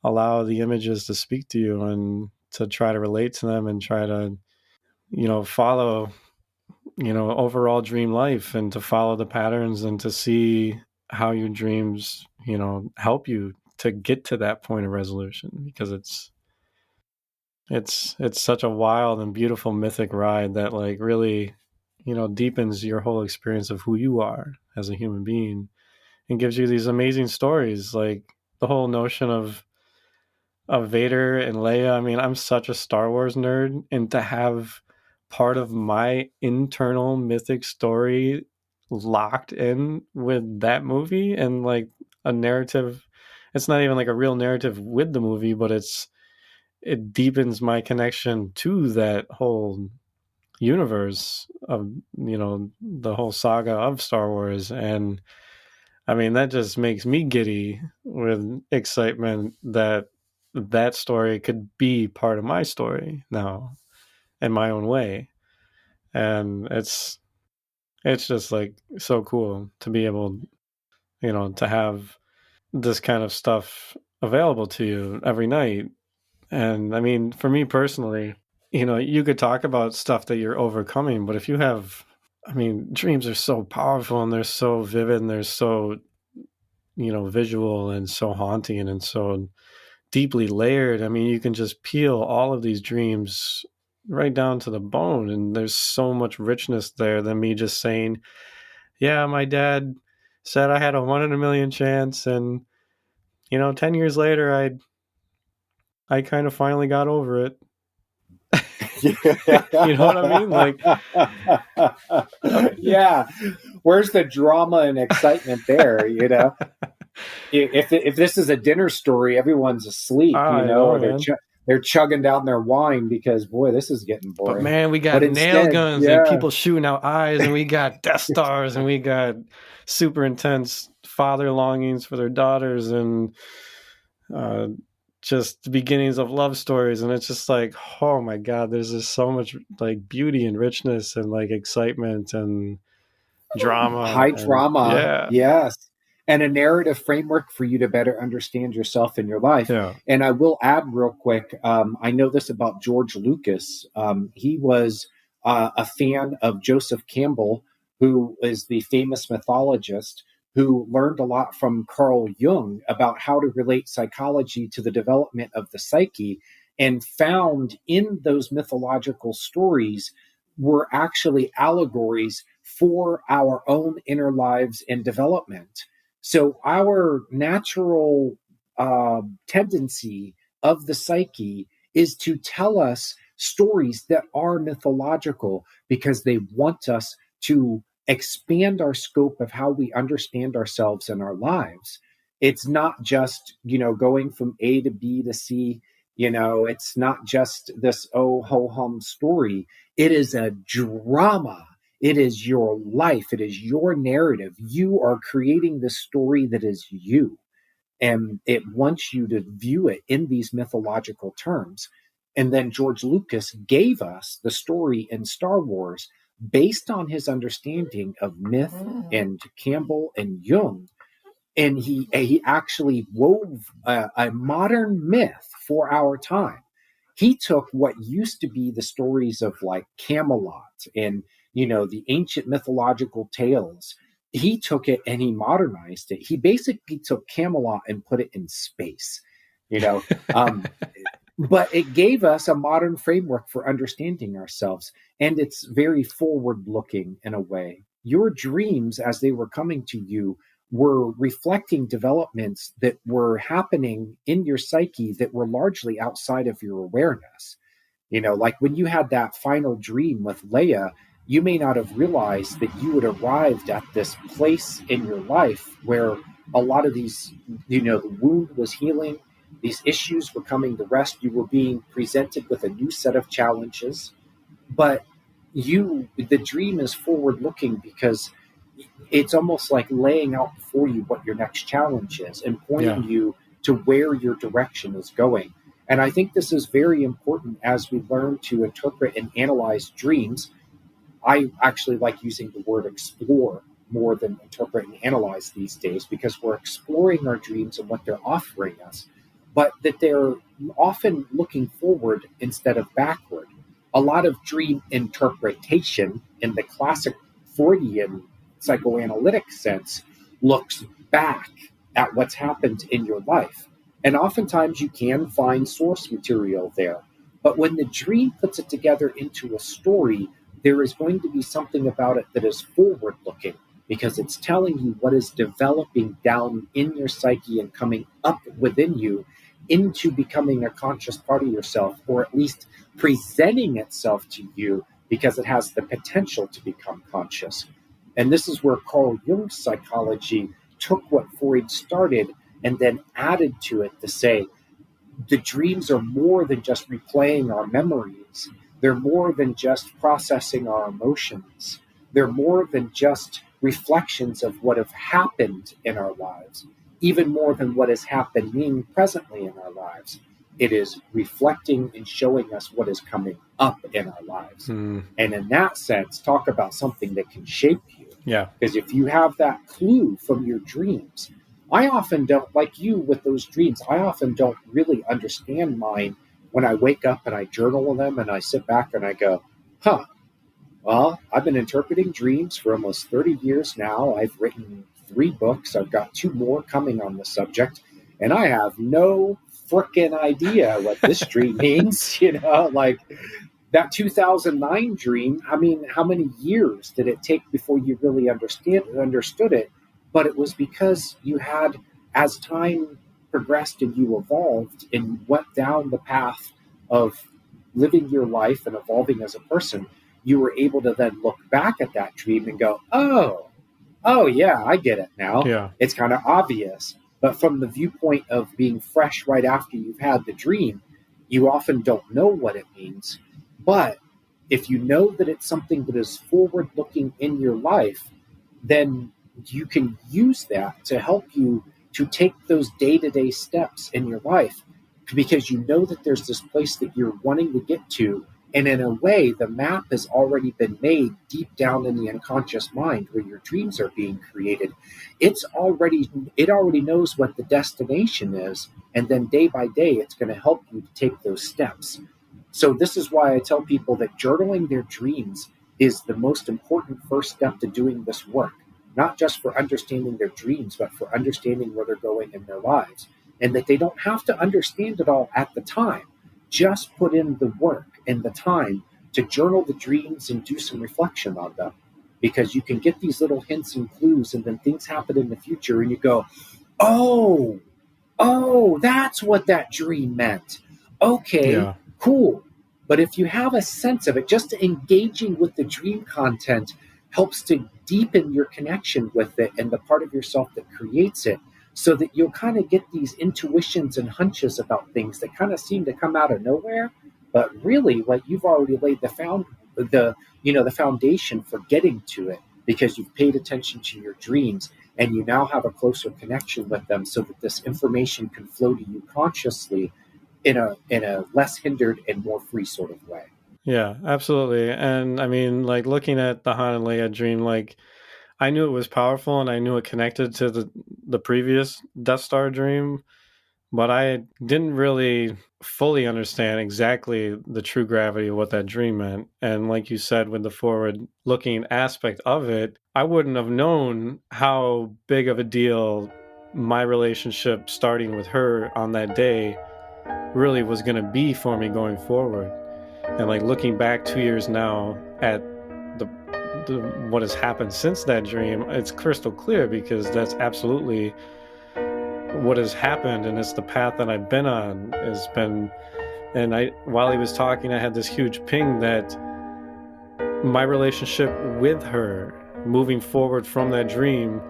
allow the images to speak to you and to try to relate to them and try to, follow, overall dream life, and to follow the patterns and to see how your dreams, help you to get to that point of resolution, because it's such a wild and beautiful mythic ride that really, deepens your whole experience of who you are as a human being and gives you these amazing stories. Like the whole notion of Vader and Leia. I mean, I'm such a Star Wars nerd, and to have part of my internal mythic story locked in with that movie and a narrative, it's not even a real narrative with the movie, but it's it deepens my connection to that whole universe of, you know, the whole saga of Star Wars. And I mean, that just makes me giddy with excitement that that story could be part of my story now in my own way. And it's just like so cool to be able, you know, to have this kind of stuff available to you every night. And I mean, for me personally, you know, you could talk about stuff that you're overcoming, but if you have, I mean, dreams are so powerful and they're so vivid and they're so, you know, visual and so haunting and so deeply layered. I mean, you can just peel all of these dreams right down to the bone, and there's so much richness there than me just saying, yeah, my dad said I had a 1 in a million chance, and you know, 10 years later I kind of finally got over it. You know what I mean? Like, yeah, where's the drama and excitement there? You know, if this is a dinner story, everyone's asleep. I You know, know, or man. they're chugging down their wine because boy, this is getting But boring. man, we got But nail instead, guns and yeah, people shooting out eyes, and we got Death Stars, and we got super intense father longings for their daughters, and uh, just the beginnings of love stories. And it's just like, oh my God, there's just so much like beauty and richness and like excitement and drama. high And drama, yeah, yes, and a narrative framework for you to better understand yourself and your life. yeah, And I will add real quick, I know this about George Lucas. He was a fan of Joseph Campbell, who is the famous mythologist who learned a lot from Carl Jung about how to relate psychology to the development of the psyche, and found in those mythological stories were actually allegories for our own inner lives and development. So, our natural tendency of the psyche is to tell us stories that are mythological because they want us to expand our scope of how we understand ourselves and our lives. It's not just, you know, going from A to B to C. You know, it's not just this oh ho hum story. It is a drama. It is your life. It is your narrative. You are creating the story that is you. And it wants you to view it in these mythological terms. And then George Lucas gave us the story in Star Wars based on his understanding of myth and Campbell and Jung. And he actually wove a modern myth for our time. He took what used to be the stories of like Camelot and, you know, the ancient mythological tales. He took it and he modernized it. He basically took Camelot and put it in space, you know. But it gave us a modern framework for understanding ourselves, and it's very forward looking in a way. Your dreams, as they were coming to you, were reflecting developments that were happening in your psyche that were largely outside of your awareness. You know, like when you had that final dream with Leia, you may not have realized that you had arrived at this place in your life where a lot of these, you know, the wound was healing, these issues were coming to rest, you were being presented with a new set of challenges. But the dream is forward looking because it's almost like laying out before you what your next challenge is and yeah, pointing you to where your direction is going. And I think this is very important as we learn to interpret and analyze dreams. I actually like using the word explore more than interpret and analyze these days because we're exploring our dreams and what they're offering us, but that they're often looking forward instead of backward. A lot of dream interpretation in the classic Freudian psychoanalytic sense looks back at what's happened in your life. And oftentimes you can find source material there. But when the dream puts it together into a story, there is going to be something about it that is forward looking because it's telling you what is developing down in your psyche and coming up within you into becoming a conscious part of yourself, or at least presenting itself to you because it has the potential to become conscious. And this is where Carl Jung's psychology took what Freud started and then added to it to say, the dreams are more than just replaying our memories. They're more than just processing our emotions. They're more than just reflections of what have happened in our lives, even more than what is happening presently in our lives. It is reflecting and showing us what is coming up in our lives. And in that sense, talk about something that can shape you. Yeah. Because if you have that clue from your dreams, I often don't, like you with those dreams, I often don't really understand mine when I wake up and I journal them and I sit back and I go, well, I've been interpreting dreams for almost 30 years now. I've written 3 books. I've got 2 more coming on the subject. And I have no frickin' idea what this dream means. Like that 2009 dream. I mean, how many years did it take before you really understood it? But it was because you had, as time progressed and you evolved and went down the path of living your life and evolving as a person, you were able to then look back at that dream and go, oh yeah, I get it now. Yeah. It's kind of obvious. But from the viewpoint of being fresh right after you've had the dream, you often don't know what it means. But if you know that it's something that is forward looking in your life, then you can use that to help you to take those day-to-day steps in your life, because you know that there's this place that you're wanting to get to. And in a way, the map has already been made deep down in the unconscious mind where your dreams are being created. It already knows what the destination is. And then day by day, it's going to help you to take those steps. So this is why I tell people that journaling their dreams is the most important first step to doing this work, not just for understanding their dreams, but for understanding where they're going in their lives. And that they don't have to understand it all at the time. Just put in the work and the time to journal the dreams and do some reflection on them. Because you can get these little hints and clues, and then things happen in the future and you go, oh, that's what that dream meant. Okay, Yeah. cool. But if you have a sense of it, just engaging with the dream content helps to deepen your connection with it and the part of yourself that creates it, so that you'll kind of get these intuitions and hunches about things that kind of seem to come out of nowhere. But really, like, you've already laid the foundation for getting to it, because you've paid attention to your dreams and you now have a closer connection with them, so that this information can flow to you consciously in a less hindered and more free sort of way. Yeah, absolutely. And I mean, like, looking at the Han and Leia dream, like, I knew it was powerful and I knew it connected to the previous Death Star dream, but I didn't really fully understand exactly the true gravity of what that dream meant. And like you said, with the forward looking aspect of it, I wouldn't have known how big of a deal my relationship starting with her on that day really was going to be for me going forward. And like, looking back 2 years now at the what has happened since that dream, it's crystal clear, because that's absolutely what has happened, and it's the path that I've been on. Has been, and while he was talking, I had this huge ping that my relationship with her moving forward from that dream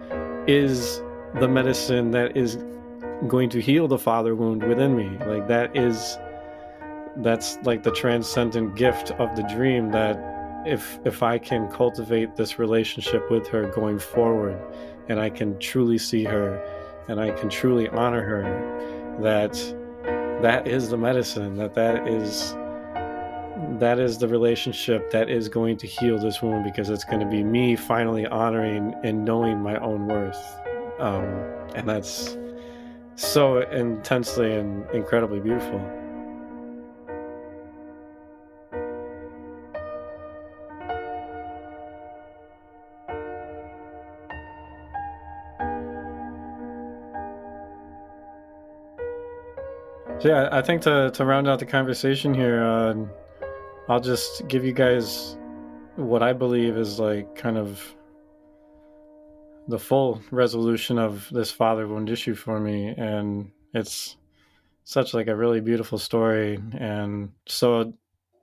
is the medicine that is going to heal the father wound within me. Like, that's like the transcendent gift of the dream, that if I can cultivate this relationship with her going forward, and I can truly see her and I can truly honor her, that is the medicine, that is the relationship that is going to heal this wound, because it's going to be me finally honoring and knowing my own worth. And that's so intensely and incredibly beautiful. So yeah, I think to round out the conversation here, I'll just give you guys what I believe is like kind of the full resolution of this father wound issue for me, and it's such like a really beautiful story. And so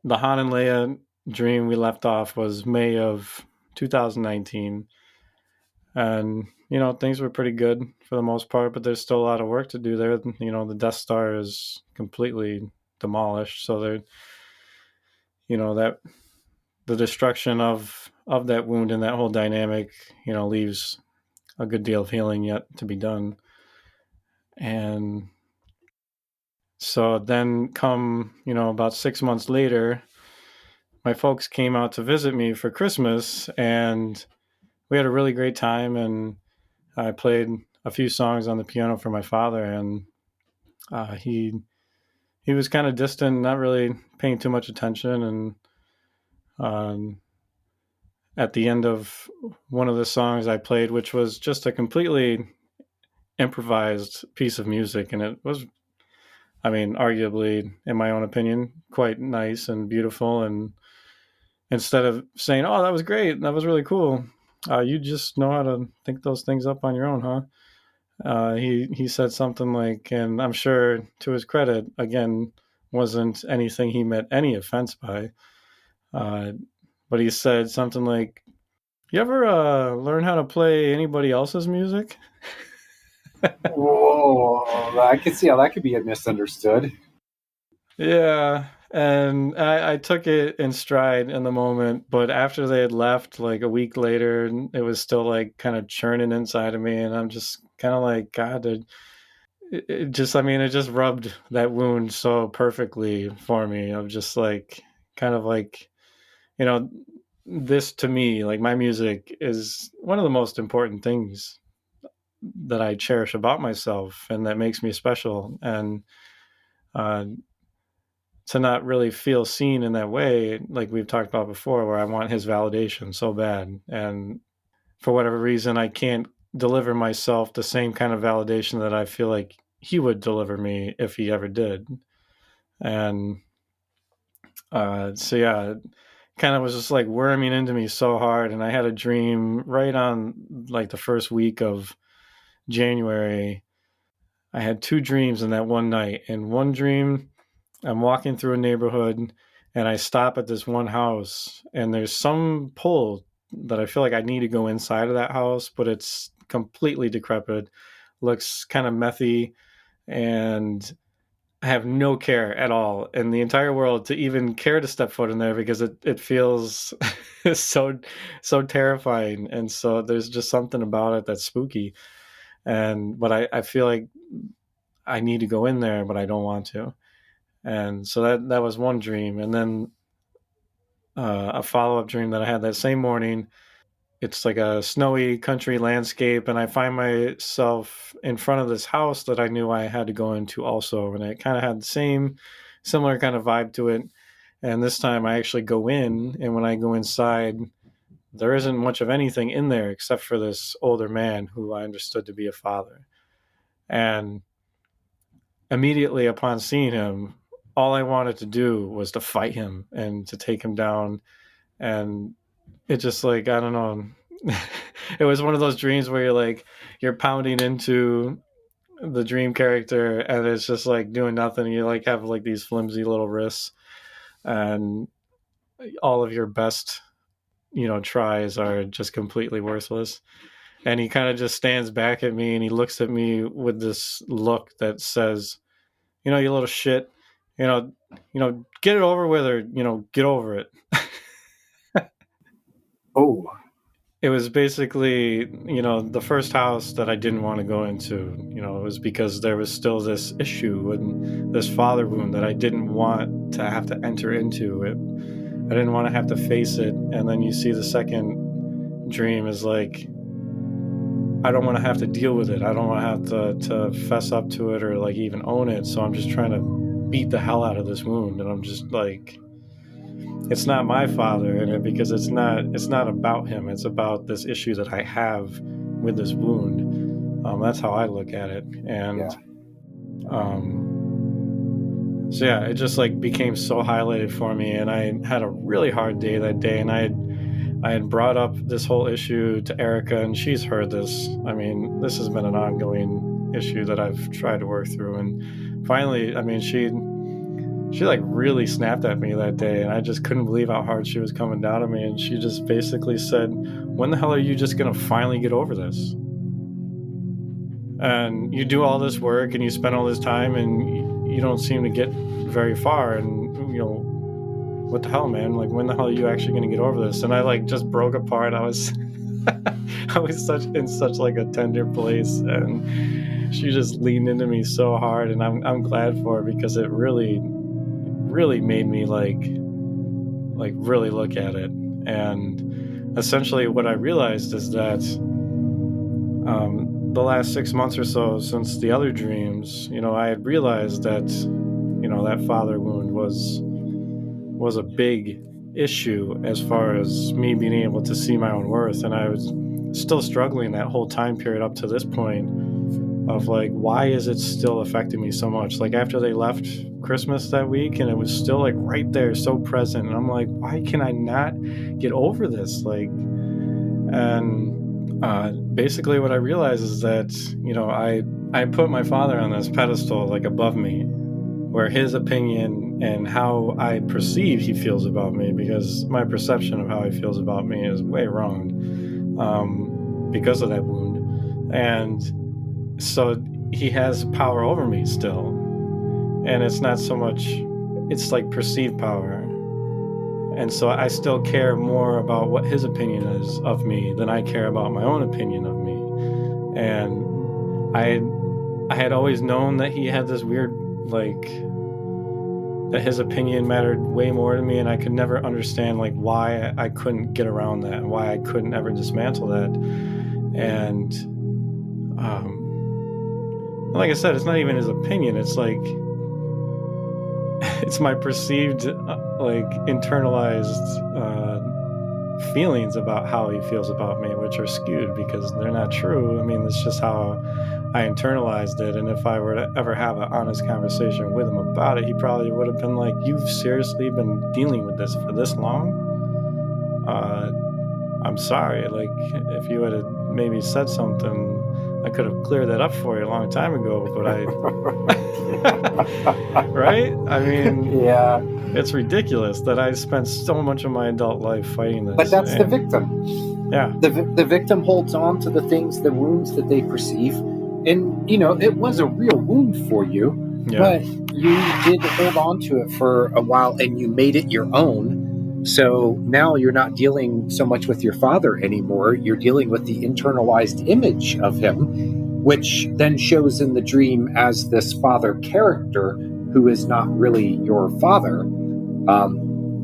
the Han and Leia dream we left off was May of 2019, and things were pretty good for the most part, but there's still a lot of work to do there. The Death Star is completely demolished, so that the destruction of that wound and that whole dynamic, leaves a good deal of healing yet to be done. And so then come, about 6 months later, my folks came out to visit me for Christmas, and we had a really great time, and I played a few songs on the piano for my father, and he was kind of distant, not really paying too much attention. And at the end of one of the songs I played, which was just a completely improvised piece of music, and it was, arguably, in my own opinion, quite nice and beautiful. And instead of saying, "Oh, that was great, that was really cool, you just know how to think those things up on your own, huh?" He said something like, and I'm sure to his credit, again, wasn't anything he meant any offense by, but he said something like, "You ever learn how to play anybody else's music?" Whoa, I can see how that could be misunderstood. Yeah, and I took it in stride in the moment, but after they had left, like a week later, it was still like kind of churning inside of me, and I'm just kind of like, God, it just rubbed that wound so perfectly for me, of just like, kind of like, this to me, like, my music is one of the most important things that I cherish about myself and that makes me special. And uh, to not really feel seen in that way, like we've talked about before, where I want his validation so bad, and for whatever reason I can't deliver myself the same kind of validation that I feel like he would deliver me if he ever did. And so yeah, it kind of was just like worming into me so hard. And I had a dream right on like the first week of January. I had two dreams in that one night. In one dream, I'm walking through a neighborhood and I stop at this one house, and there's some pull that I feel like I need to go inside of that house, but it's completely decrepit, looks kind of methy, and I have no care at all in the entire world to even care to step foot in there, because it feels so terrifying. And so there's just something about it that's spooky. But I feel like I need to go in there, but I don't want to. And so that was one dream. And then a follow-up dream that I had that same morning. It's like a snowy country landscape, and I find myself in front of this house that I knew I had to go into also, and it kind of had the same similar kind of vibe to it. And this time I actually go in, and when I go inside, there isn't much of anything in there except for this older man who I understood to be a father. And immediately upon seeing him, all I wanted to do was to fight him and to take him down. And it just, like, I don't know, it was one of those dreams where you're pounding into the dream character, and it's just like doing nothing. You like have like these flimsy little wrists, and all of your best tries are just completely worthless. And he kind of just stands back at me, and he looks at me with this look that says, you little shit, get it over with, or get over it. Oh, It was basically, the first house that I didn't want to go into. It was because there was still this issue and this father wound that I didn't want to have to enter into it. I didn't want to have to face it. And then you see the second dream is like, I don't want to have to deal with it. I don't want to have to fess up to it, or like even own it. So I'm just trying to beat the hell out of this wound. And I'm just like, it's not my father in it, because it's not about him. It's about this issue that I have with this wound. That's how I look at it. And so yeah, it just like became so highlighted for me. And I had a really hard day that day, and I had brought up this whole issue to Erica, and she's heard this. I mean, this has been an ongoing issue that I've tried to work through. And finally, I mean, she like really snapped at me that day, and I just couldn't believe how hard she was coming down on me. And she just basically said, when the hell are you just going to finally get over this? and you do all this work and you spend all this time and you don't seem to get very far. And what the hell, man? Like, when the hell are you actually going to get over this? And I like just broke apart. I was I was in such like a tender place, and she just leaned into me so hard, and I'm glad for it, because it really made me like really look at it. And essentially what I realized is that the last 6 months or so since the other dreams, I had realized that that father wound was a big issue as far as me being able to see my own worth. And I was still struggling that whole time period up to this point of like, why is it still affecting me so much? Like, after they left Christmas that week, and it was still like right there, so present, and I'm like, why can I not get over this? Like, and basically what I realized is that I put my father on this pedestal, like above me, where his opinion and how I perceive he feels about me, because my perception of how he feels about me is way wrong, because of that wound. And so he has power over me still, and it's not so much, it's like perceived power. And so I still care more about what his opinion is of me than I care about my own opinion of me. And I had always known that he had this weird, like, that his opinion mattered way more to me, and I could never understand like why I couldn't get around that, and why I couldn't ever dismantle that. And like I said, it's not even his opinion, it's like it's my perceived like internalized feelings about how he feels about me, which are skewed because they're not true. I mean, it's just how I internalized it. And if I were to ever have an honest conversation with him about it, he probably would have been like, you've seriously been dealing with this for this long? I'm sorry. Like, if you had maybe said something, I could have cleared that up for you a long time ago, but right? I mean, Yeah. It's ridiculous that I spent so much of my adult life fighting this. But that's the victim. Yeah. The victim holds on to the things, the wounds that they perceive. And, it was a real wound for you, but you did hold on to it for a while and you made it your own. So now you're not dealing so much with your father anymore. You're dealing with the internalized image of him, which then shows in the dream as this father character who is not really your father.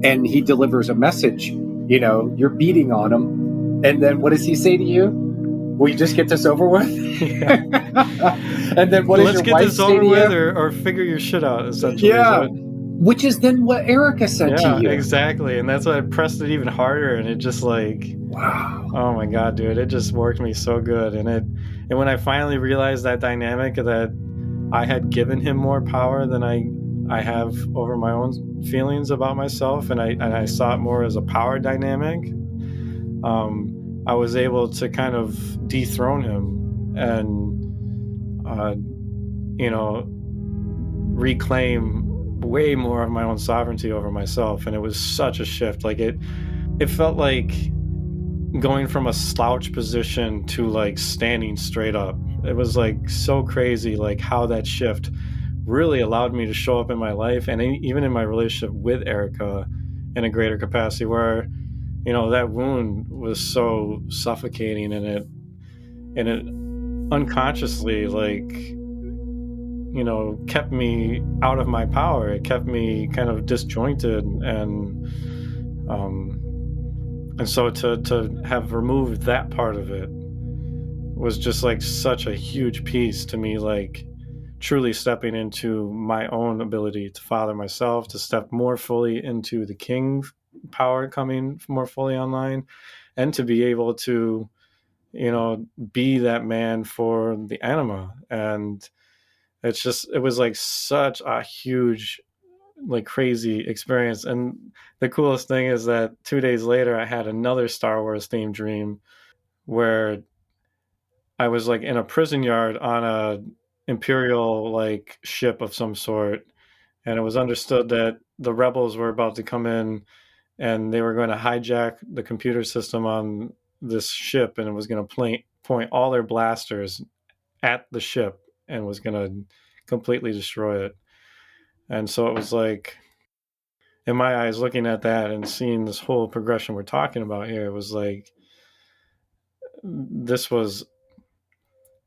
And he delivers a message, you're beating on him. And then what does he say to you? Will you just get this over with? Yeah. And then what does your wife say to you? Let's get this over with, or figure your shit out, essentially. Yeah. Which is then what Erica said to you. Yeah, exactly. And that's why I pressed it even harder, and it just like, wow. Oh my God, dude, it just worked me so good. And when I finally realized that dynamic, that I had given him more power than I have over my own feelings about myself, and I saw it more as a power dynamic, I was able to kind of dethrone him and reclaim way more of my own sovereignty over myself. And it was such a shift. Like, it felt like going from a slouch position to like standing straight up. It was like so crazy, like how that shift really allowed me to show up in my life, and even in my relationship with Erica, in a greater capacity, where that wound was so suffocating, and it unconsciously kept me out of my power. It kept me kind of disjointed, and so to have removed that part of it was just like such a huge piece to me, like truly stepping into my own ability to father myself, to step more fully into the king power coming more fully online, and to be able to, be that man for the Anima. And it was like such a huge, like crazy experience. And the coolest thing is that 2 days later, I had another Star Wars themed dream where I was like in a prison yard on a Imperial like ship of some sort, and it was understood that the rebels were about to come in and they were going to hijack the computer system on this ship, and it was going to point all their blasters at the ship and was going to completely destroy it. And so it was like, in my eyes, looking at that and seeing this whole progression we're talking about here, it was like, this was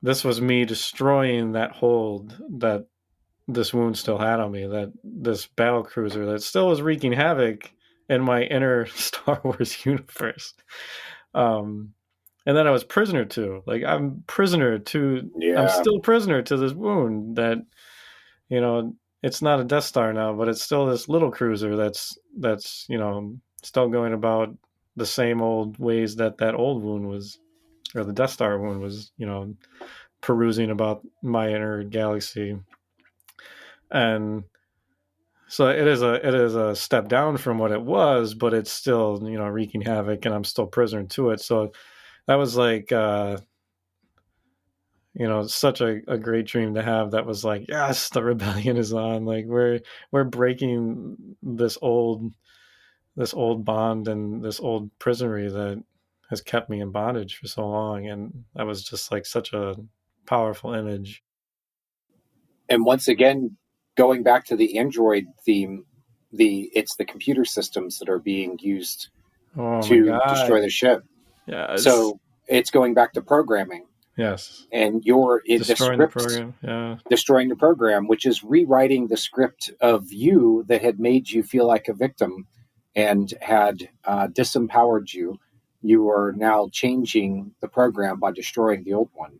me destroying that hold that this wound still had on me, that this battle cruiser that still was wreaking havoc in my inner Star Wars universe. And then I was prisoner to, like, I'm still prisoner to this wound that, you know, it's not a Death Star now, but it's still this little cruiser that's, you know, still going about the same old ways that old wound was, or the Death Star wound was, you know, perusing about my inner galaxy. And so it is a step down from what it was, but it's still, you know, wreaking havoc, and I'm still prisoner to it. So that was like, you know, such a great dream to have. That was like, yes, the rebellion is on. Like we're breaking this old bond and this old prisonery that has kept me in bondage for so long. And that was just like such a powerful image. And once again, going back to the Android theme, it's the computer systems that are being used to destroy the ship. Yeah. So it's going back to programming. Yes. And you're in destroying the program. Yeah. Destroying the program, which is rewriting the script of you that had made you feel like a victim and had disempowered you. You are now changing the program by destroying the old one.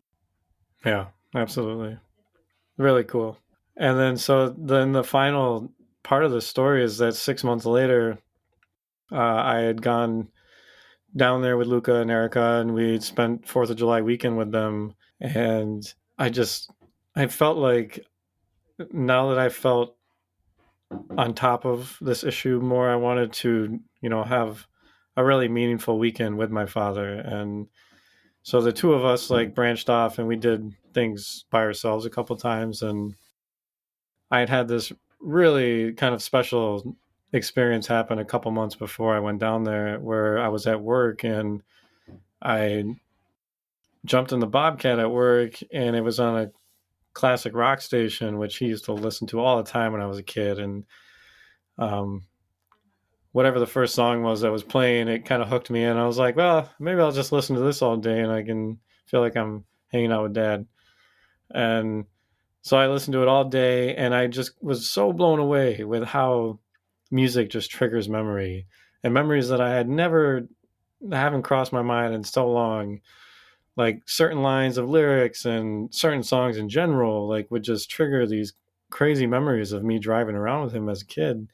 Yeah, absolutely. Really cool. And then the final part of the story is that 6 months later, I had gone down there with Luca and Erica, and we'd spent 4th of July weekend with them. And I felt like, now that I felt on top of this issue more, I wanted to, you know, have a really meaningful weekend with my father. And so the two of us like branched off, and we did things by ourselves a couple times. And I had this really kind of special experience happen a couple months before I went down there, where I was at work and I jumped in the Bobcat at work, and it was on a classic rock station, which he used to listen to all the time when I was a kid. And whatever the first song was that was playing, it kind of hooked me in. I was like, well, maybe I'll just listen to this all day and I can feel like I'm hanging out with Dad. And so I listened to it all day, and I just was so blown away with how music just triggers memory, and memories that I haven't crossed my mind in so long. Like certain lines of lyrics and certain songs in general, like would just trigger these crazy memories of me driving around with him as a kid.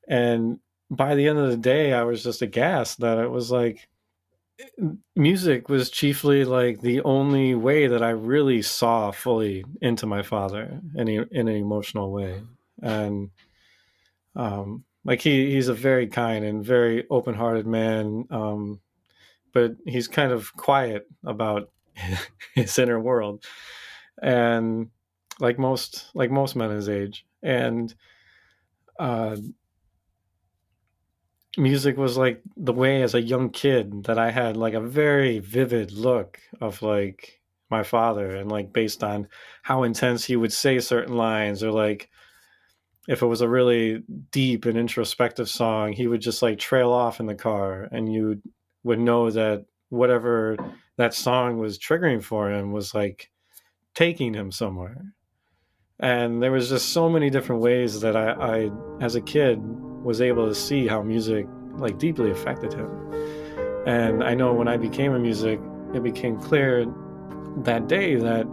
And by the end of the day, I was just aghast that it was like, music was chiefly like the only way that I really saw fully into my father in an emotional way. And like he's a very kind and very open-hearted man, but he's kind of quiet about his inner world, and like most men his age. And music was like the way, as a young kid, that I had like a very vivid look of like my father, and like based on how intense he would say certain lines, or like if it was a really deep and introspective song, he would just like trail off in the car, and you would know that whatever that song was triggering for him was like taking him somewhere. And there was just so many different ways that I as a kid was able to see how music like deeply affected him. And I know when I became a music, it became clear that day that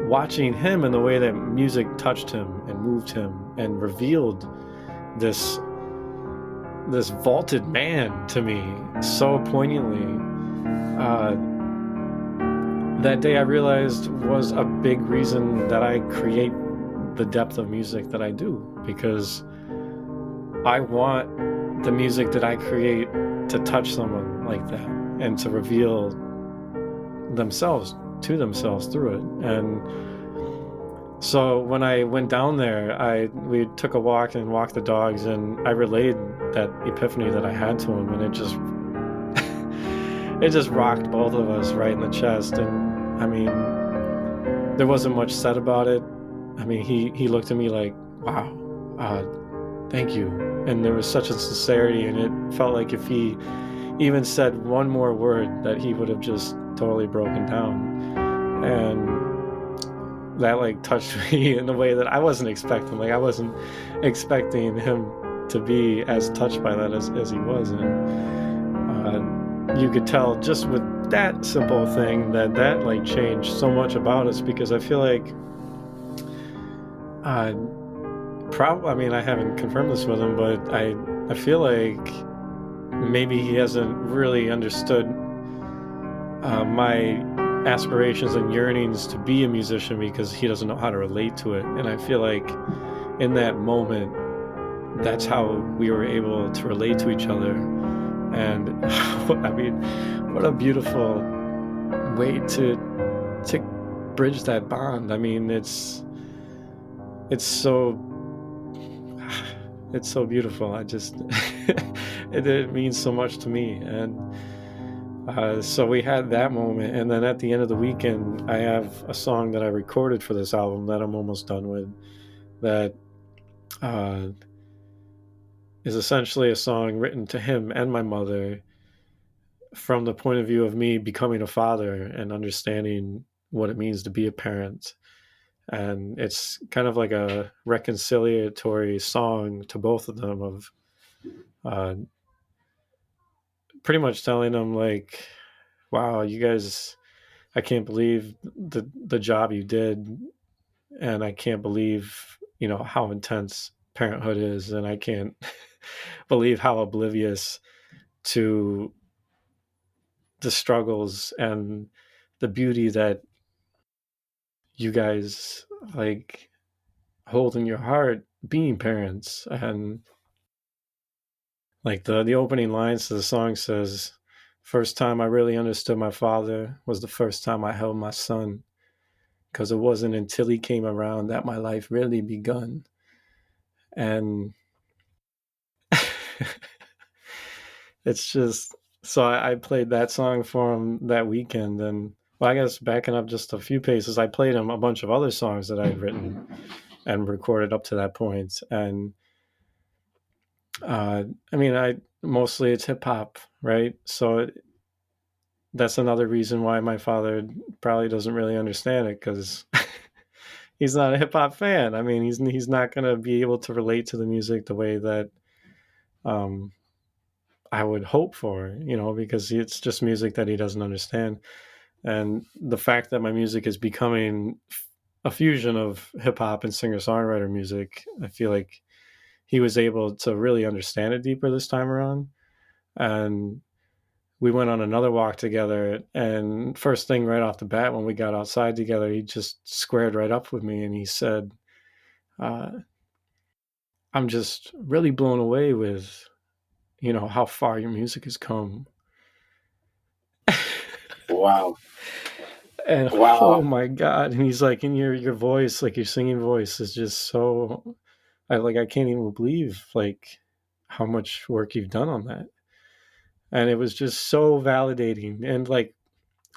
watching him and the way that music touched him and moved him and revealed this vaulted man to me so poignantly, that day I realized was a big reason that I create the depth of music that I do, because I want the music that I create to touch someone like that and to reveal themselves to themselves through it. And so when I went down there, we took a walk and walked the dogs, and I relayed that epiphany that I had to him, and it just rocked both of us right in the chest. And I mean, there wasn't much said about it. I mean, he looked at me like, wow, thank you. And there was such a sincerity, and it felt like if he even said one more word that he would have just totally broken down. And that like touched me in a way that I wasn't expecting. Like I wasn't expecting him to be as touched by that as he was. And you could tell just with that simple thing that like changed so much about us, because I feel like I mean, I haven't confirmed this with him, but I feel like maybe he hasn't really understood my aspirations and yearnings to be a musician, because he doesn't know how to relate to it. And I feel like in that moment, that's how we were able to relate to each other. And I mean, what a beautiful way to bridge that bond. I mean, it's so beautiful. I just it means so much to me. And so we had that moment, and then at the end of the weekend, I have a song that I recorded for this album that I'm almost done with, that is essentially a song written to him and my mother from the point of view of me becoming a father and understanding what it means to be a parent. And it's kind of like a reconciliatory song to both of them, of pretty much telling them like, wow, you guys, I can't believe the job you did, and I can't believe, you know, how intense parenthood is, and I can't believe how oblivious to the struggles and the beauty that you guys like hold in your heart being parents. And like the opening lines to the song says, first time I really understood my father was the first time I held my son, because it wasn't until he came around that my life really begun. And it's just, so I played that song for him that weekend. And well, I guess backing up just a few paces, I played him a bunch of other songs that I had written and recorded up to that point. And I mean, mostly it's hip hop, right? So that's another reason why my father probably doesn't really understand it, because he's not a hip hop fan. I mean, he's not going to be able to relate to the music the way that I would hope for, you know, because it's just music that he doesn't understand. And the fact that my music is becoming a fusion of hip hop and singer songwriter music, I feel like he was able to really understand it deeper this time around. And we went on another walk together, and first thing right off the bat, when we got outside together, he just squared right up with me and he said, I'm just really blown away with, you know, how far your music has come. Wow. And wow. Oh my God. And he's like, and your voice, like your singing voice is just so, I can't even believe like how much work you've done on that. And it was just so validating. And like,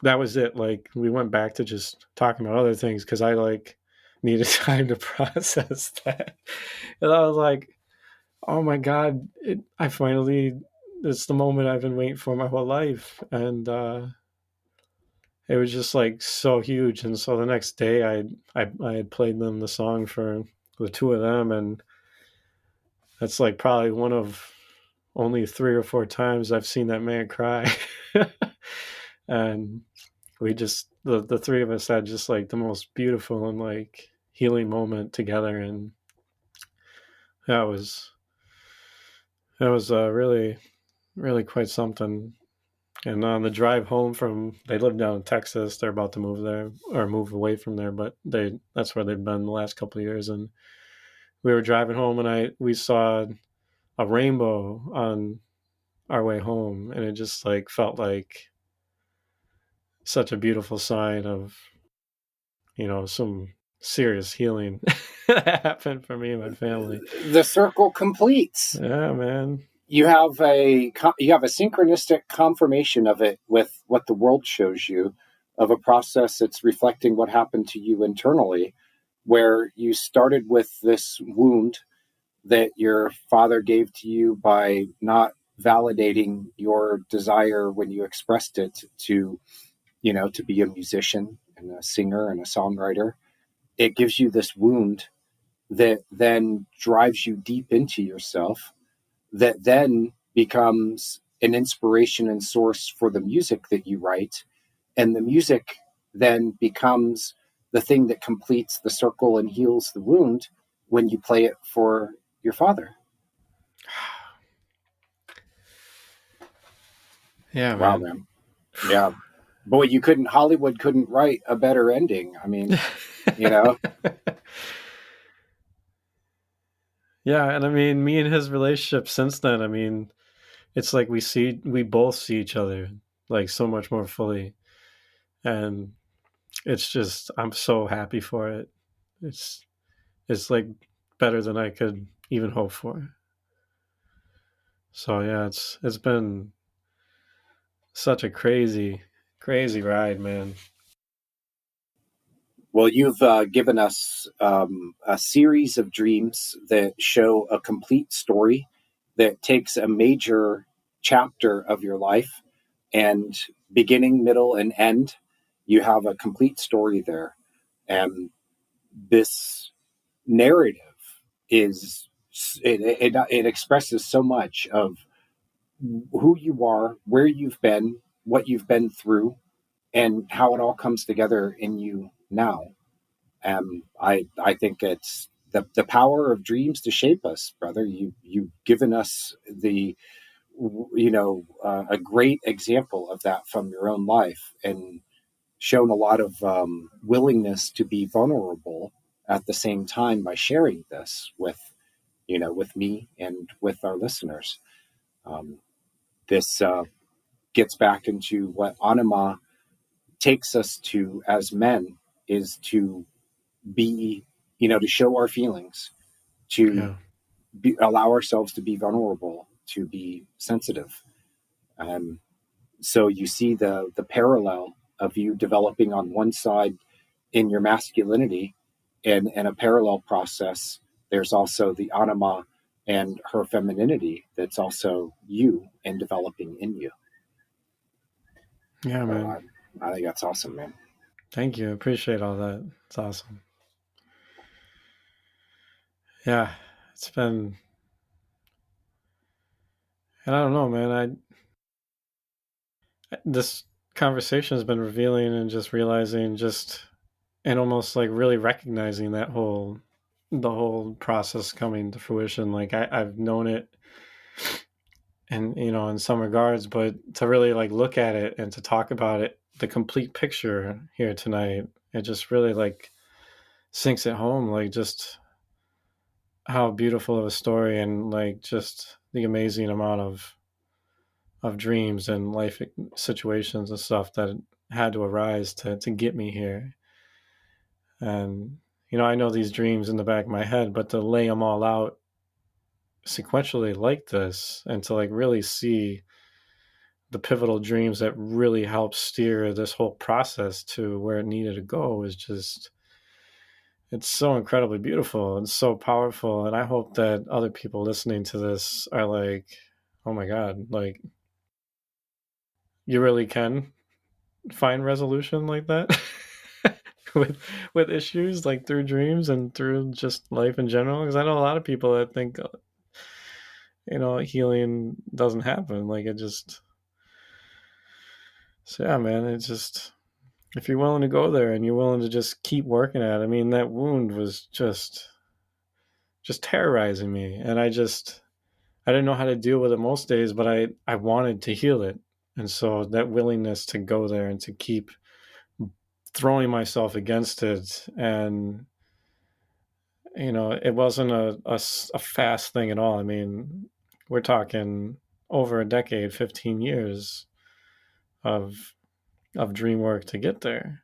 that was it. Like we went back to just talking about other things, because I like needed time to process that. And I was like, oh my God, it's the moment I've been waiting for my whole life. And it was just like so huge. And so the next day I had played them the song for the two of them. And that's like probably one of only 3 or 4 times I've seen that man cry. And we just, the three of us had just like the most beautiful and like healing moment together. And that was really, really quite something. And on the drive home they live down in Texas. They're about to move there or move away from there, but that's where they've been the last couple of years. And we were driving home, and we saw a rainbow on our way home, and it just like felt like such a beautiful sign of, you know, some serious healing that happened for me and my family. The circle completes. Yeah, man. You have a synchronistic confirmation of it with what the world shows you. of a process that's reflecting what happened to you internally, where you started with this wound that your father gave to you by not validating your desire when you expressed it to, to be a musician and a singer and a songwriter. It gives you this wound that then drives you deep into yourself, that then becomes an inspiration and source for the music that you write. And the music then becomes the thing that completes the circle and heals the wound when you play it for your father. Yeah, Wow, man. man. Yeah. Boy, Hollywood couldn't write a better ending. I mean, Yeah, and I mean, me and his relationship since then, I mean, it's like we both see each other like so much more fully. And it's just, I'm so happy for it. It's like better than I could even hope for. So yeah, it's been such a crazy, crazy ride, man. well, you've given us a series of dreams that show a complete story that takes a major chapter of your life, and beginning, middle, and end, you have a complete story there. And this narrative is it expresses so much of who you are, where you've been, what you've been through, and how it all comes together in you now. I think it's the power of dreams to shape us, brother. You've given us a great example of that from your own life, and shown a lot of willingness to be vulnerable at the same time by sharing this with me and with our listeners. This gets back into what Anima takes us to as men, is to be, to show our feelings, to Yeah. allow ourselves to be vulnerable, to be sensitive. So you see the parallel of you developing on one side in your masculinity, and a parallel process. There's also the Anima and her femininity that's also you and developing in you. Yeah, So man. I think that's awesome, man. Thank you. I appreciate all that. It's awesome. Yeah. It's been, and I don't know, man. This conversation has been revealing, and just realizing and almost like really recognizing the whole process coming to fruition. Like I've known it, and in some regards, but to really like look at it and to talk about it, the complete picture here tonight, it just really like sinks it home, like just how beautiful of a story, and like just the amazing amount of dreams and life situations and stuff that had to arise to get me here. And I know these dreams in the back of my head, but to lay them all out sequentially like this, and to like really see the pivotal dreams that really help steer this whole process to where it needed to go, is just, it's so incredibly beautiful and so powerful. And I hope that other people listening to this are like, oh my God, like you really can find resolution like that with issues, like through dreams and through just life in general. Because I know a lot of people that think healing doesn't happen, like it just. So yeah, man, it's just, if you're willing to go there and you're willing to just keep working at it. I mean, that wound was just terrorizing me, and I didn't know how to deal with it most days, but I wanted to heal it. And so that willingness to go there and to keep throwing myself against it, and it wasn't a fast thing at all. I mean, we're talking over a decade, 15 years of dream work to get there.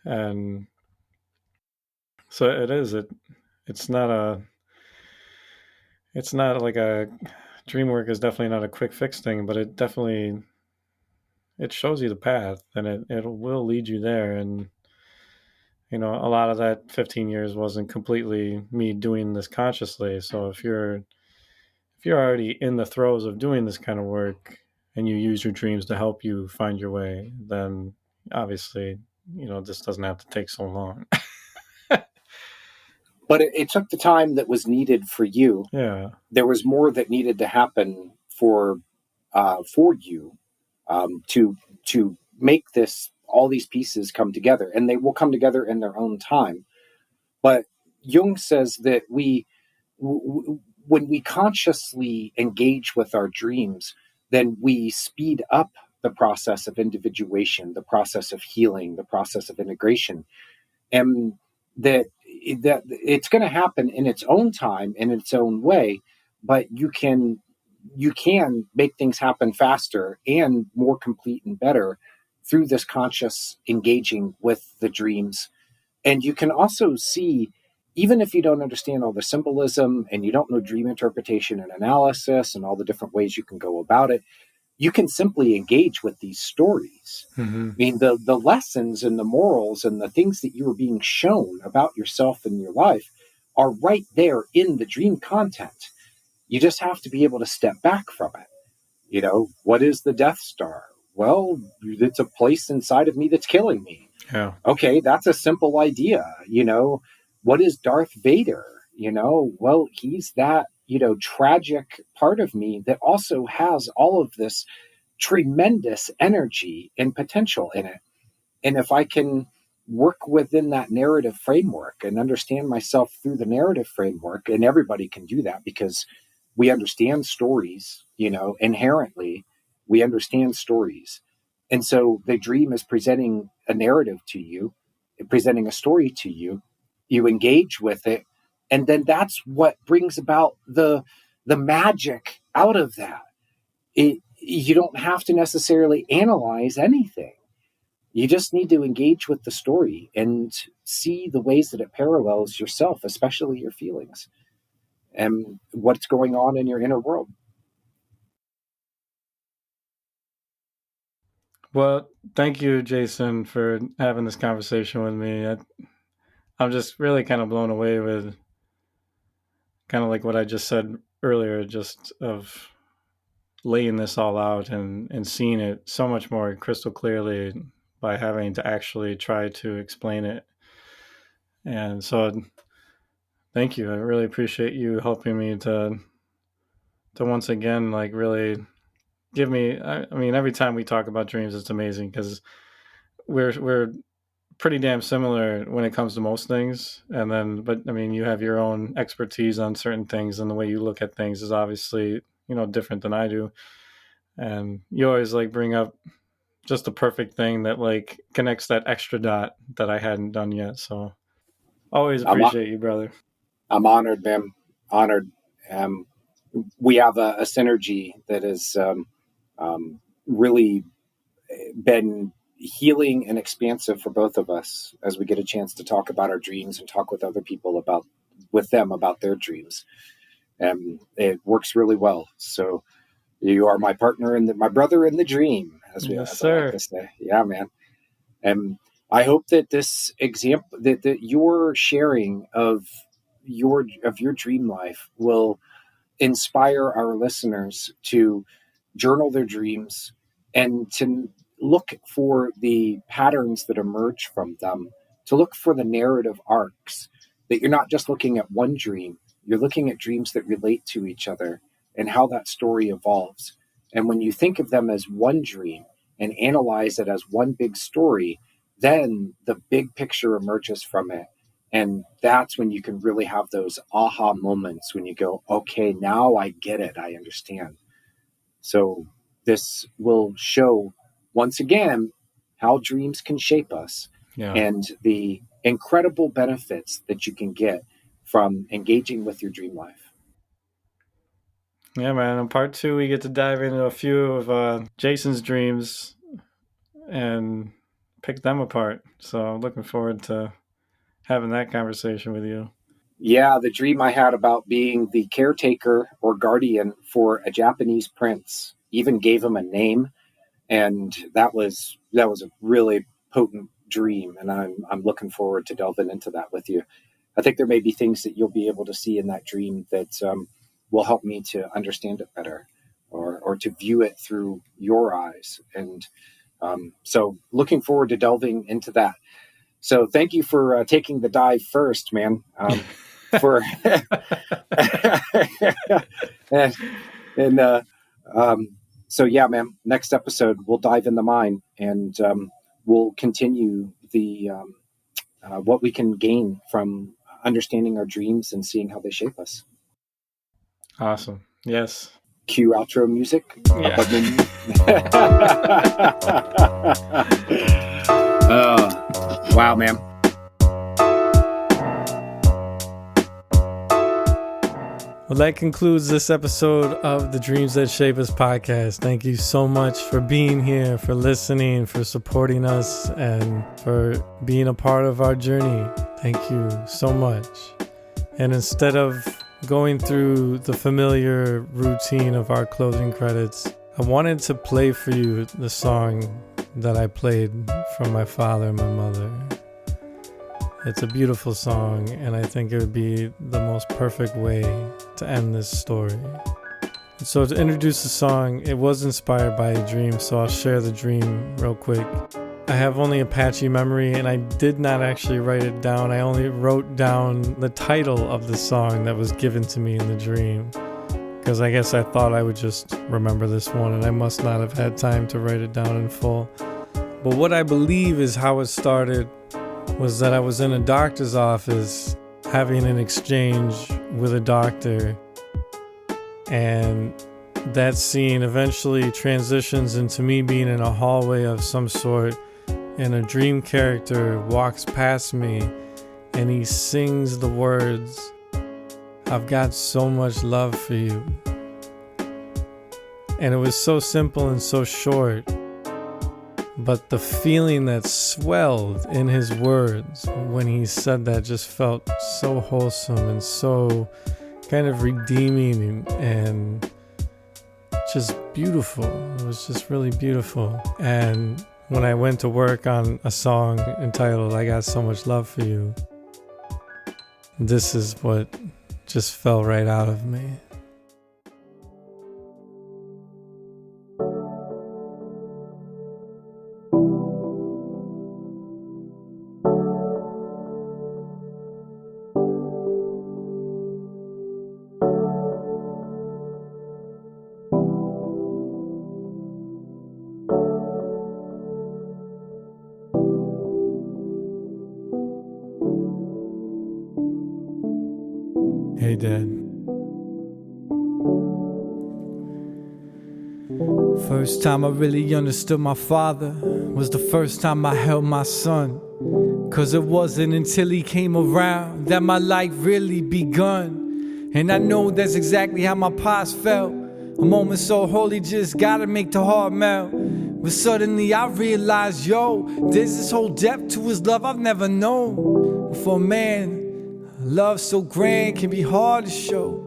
And so it's not like a, dream work is definitely not a quick fix thing, but it definitely it shows you the path, and it will lead you there. And a lot of that 15 years wasn't completely me doing this consciously. So if you're already in the throes of doing this kind of work and you use your dreams to help you find your way, then obviously, this doesn't have to take so long. But it took the time that was needed for you. Yeah. There was more that needed to happen for you to make all these pieces come together, and they will come together in their own time. But Jung says that when we consciously engage with our dreams, then we speed up the process of individuation, the process of healing, the process of integration, and that it's going to happen in its own time, in its own way. But you can make things happen faster and more complete and better through this conscious engaging with the dreams. And you can also see, even if you don't understand all the symbolism and you don't know dream interpretation and analysis and all the different ways you can go about it, you can simply engage with these stories. Mm-hmm. I mean, the lessons and the morals and the things that you are being shown about yourself and your life are right there in the dream content. You just have to be able to step back from it. What is the Death Star? Well, it's a place inside of me that's killing me. Yeah. Okay, that's a simple idea. What is Darth Vader? Well, he's that, tragic part of me that also has all of this tremendous energy and potential in it. And if I can work within that narrative framework and understand myself through the narrative framework, and everybody can do that because we understand stories, inherently, we understand stories. And so the dream is presenting a narrative to you, presenting a story to you, you engage with it. And then that's what brings about the magic out of that. You don't have to necessarily analyze anything. You just need to engage with the story and see the ways that it parallels yourself, especially your feelings and what's going on in your inner world. Well, thank you, Jason, for having this conversation with me. I'm just really kind of blown away with kind of like what I just said earlier, just of laying this all out and seeing it so much more crystal clearly by having to actually try to explain it. And so thank you. I really appreciate you helping me to once again, like, really give me, I mean, every time we talk about dreams, it's amazing because we're pretty damn similar when it comes to most things. But I mean, you have your own expertise on certain things, and the way you look at things is obviously, different than I do. And you always like bring up just the perfect thing that like connects that extra dot that I hadn't done yet. So always appreciate you, brother. I'm honored, man. Honored. We have a synergy that has really been healing and expansive for both of us as we get a chance to talk about our dreams and talk with other people about their dreams. It works really well. So you are my partner and my brother in the dream, as I like to say. Yeah, man. And I hope that this example, that your sharing of your dream life will inspire our listeners to journal their dreams and to look for the patterns that emerge from them, to look for the narrative arcs, that you're not just looking at one dream, you're looking at dreams that relate to each other and how that story evolves. And when you think of them as one dream and analyze it as one big story, then the big picture emerges from it. And that's when you can really have those aha moments when you go, okay, now I get it. I understand. So this will show once again how dreams can shape us, and the incredible benefits that you can get from engaging with your dream life. Yeah, man. In part 2, we get to dive into a few of Jason's dreams and pick them apart. So I'm looking forward to having that conversation with you. Yeah, the dream I had about being the caretaker or guardian for a Japanese prince, even gave him a name, And that was a really potent dream, and I'm looking forward to delving into that with you. I think there may be things that you'll be able to see in that dream that will help me to understand it better, or to view it through your eyes. And so looking forward to delving into that. So thank you for taking the dive first, man. For and so yeah, man. Next episode we'll dive in the mind, and we'll continue the what we can gain from understanding our dreams and seeing how they shape us. Awesome. Yes. Cue outro music. Yeah. Wow, man. Well, that concludes this episode of the Dreams That Shape Us podcast. Thank you so much for being here, for listening, for supporting us, and for being a part of our journey. Thank you so much. And instead of going through the familiar routine of our closing credits, I wanted to play for you the song that I played from my father and my mother. It's a beautiful song, and I think it would be the most perfect way to end this story. So to introduce the song, it was inspired by a dream, so I'll share the dream real quick. I have only a patchy memory, and I did not actually write it down. I only wrote down the title of the song that was given to me in the dream, because I guess I thought I would just remember this one, and I must not have had time to write it down in full. But what I believe is how it started was that I was in a doctor's office having an exchange with a doctor, and that scene eventually transitions into me being in a hallway of some sort, and a dream character walks past me and he sings the words, "I've got so much love for you." And it was so simple and so short, but the feeling that swelled in his words when he said that just felt so wholesome and so kind of redeeming and just beautiful. It was just really beautiful. And when I went to work on a song entitled "I Got So Much Love for You," this is what just fell right out of me. Hey, Dad. First time I really understood my father was the first time I held my son. 'Cause it wasn't until he came around that my life really begun. And I know that's exactly how my pops felt. A moment so holy just gotta make the heart melt. But suddenly I realized, yo, there's this whole depth to his love I've never known. For a man, love so grand can be hard to show.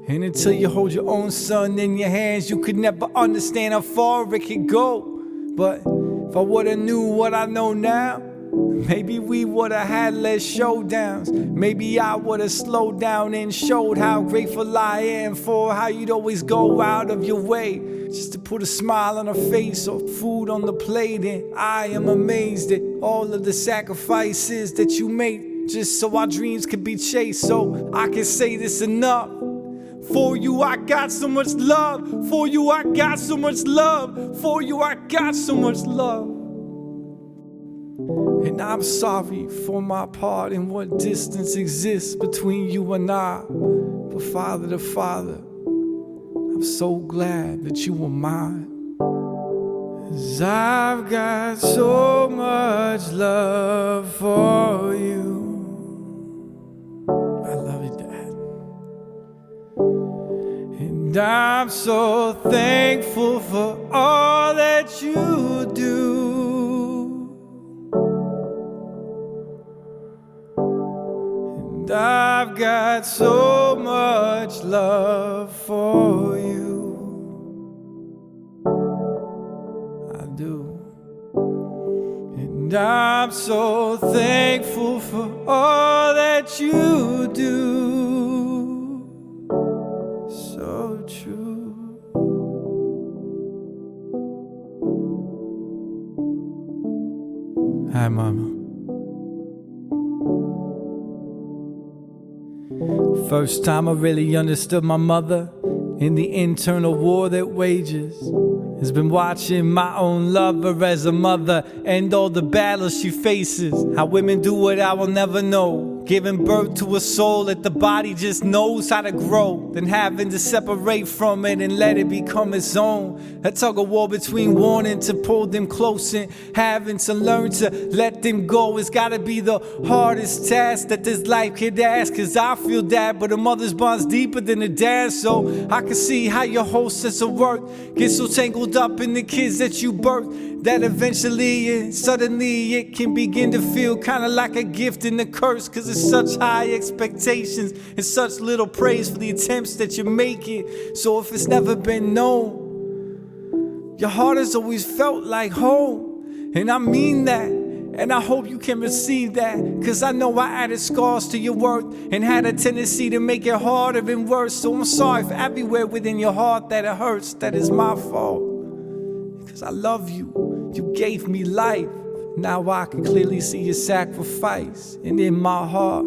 And until you hold your own son in your hands, you could never understand how far it could go. But if I would've knew what I know now, maybe we would've had less showdowns. Maybe I would've slowed down and showed how grateful I am for how you'd always go out of your way just to put a smile on her face or food on the plate. And I am amazed at all of the sacrifices that you made just so our dreams could be chased. So I can say this enough. For you I got so much love. For you I got so much love. For you I got so much love. And I'm sorry for my part in what distance exists between you and I. But father to father, I'm so glad that you were mine. 'Cause I've got so much love for you. I love you, Dad. And I'm so thankful for all that you do. And I've got so much love for you. I I'm so thankful for all that you do. So true. Hi, Mama. First time I really understood my mother in the internal war that wages has been watching my own lover as a mother and all the battles she faces. How women do what I will never know, giving birth to a soul that the body just knows how to grow, then having to separate from it and let it become its own. A tug of war between wanting to pull them close and having to learn to let them go. It's gotta be the hardest task that this life could ask, cause I feel that, but a mother's bond's deeper than a dad. So I can see how your whole sense of worth gets so tangled up in the kids that you birthed, that eventually and suddenly it can begin to feel kinda like a gift and a curse, cause it's such high expectations and such little praise for the attempts that you're making. So if it's never been known, your heart has always felt like home, and I mean that. And I hope you can receive that, cause I know I added scars to your worth and had a tendency to make it harder and worse. So I'm sorry for everywhere within your heart that it hurts. That is my fault, cause I love you. You gave me life. Now I can clearly see your sacrifice. And in my heart,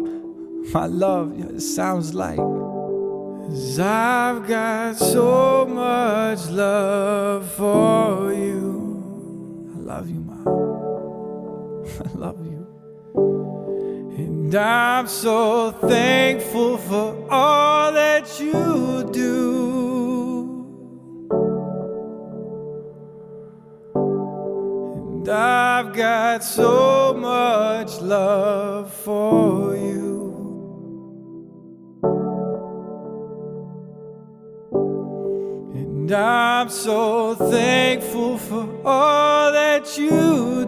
my love, it sounds like, 'cause I've got so much love for you. I love you, Mom. I love you. And I'm so thankful for all that you do. And I've got so much love for you. And I'm so thankful for all that you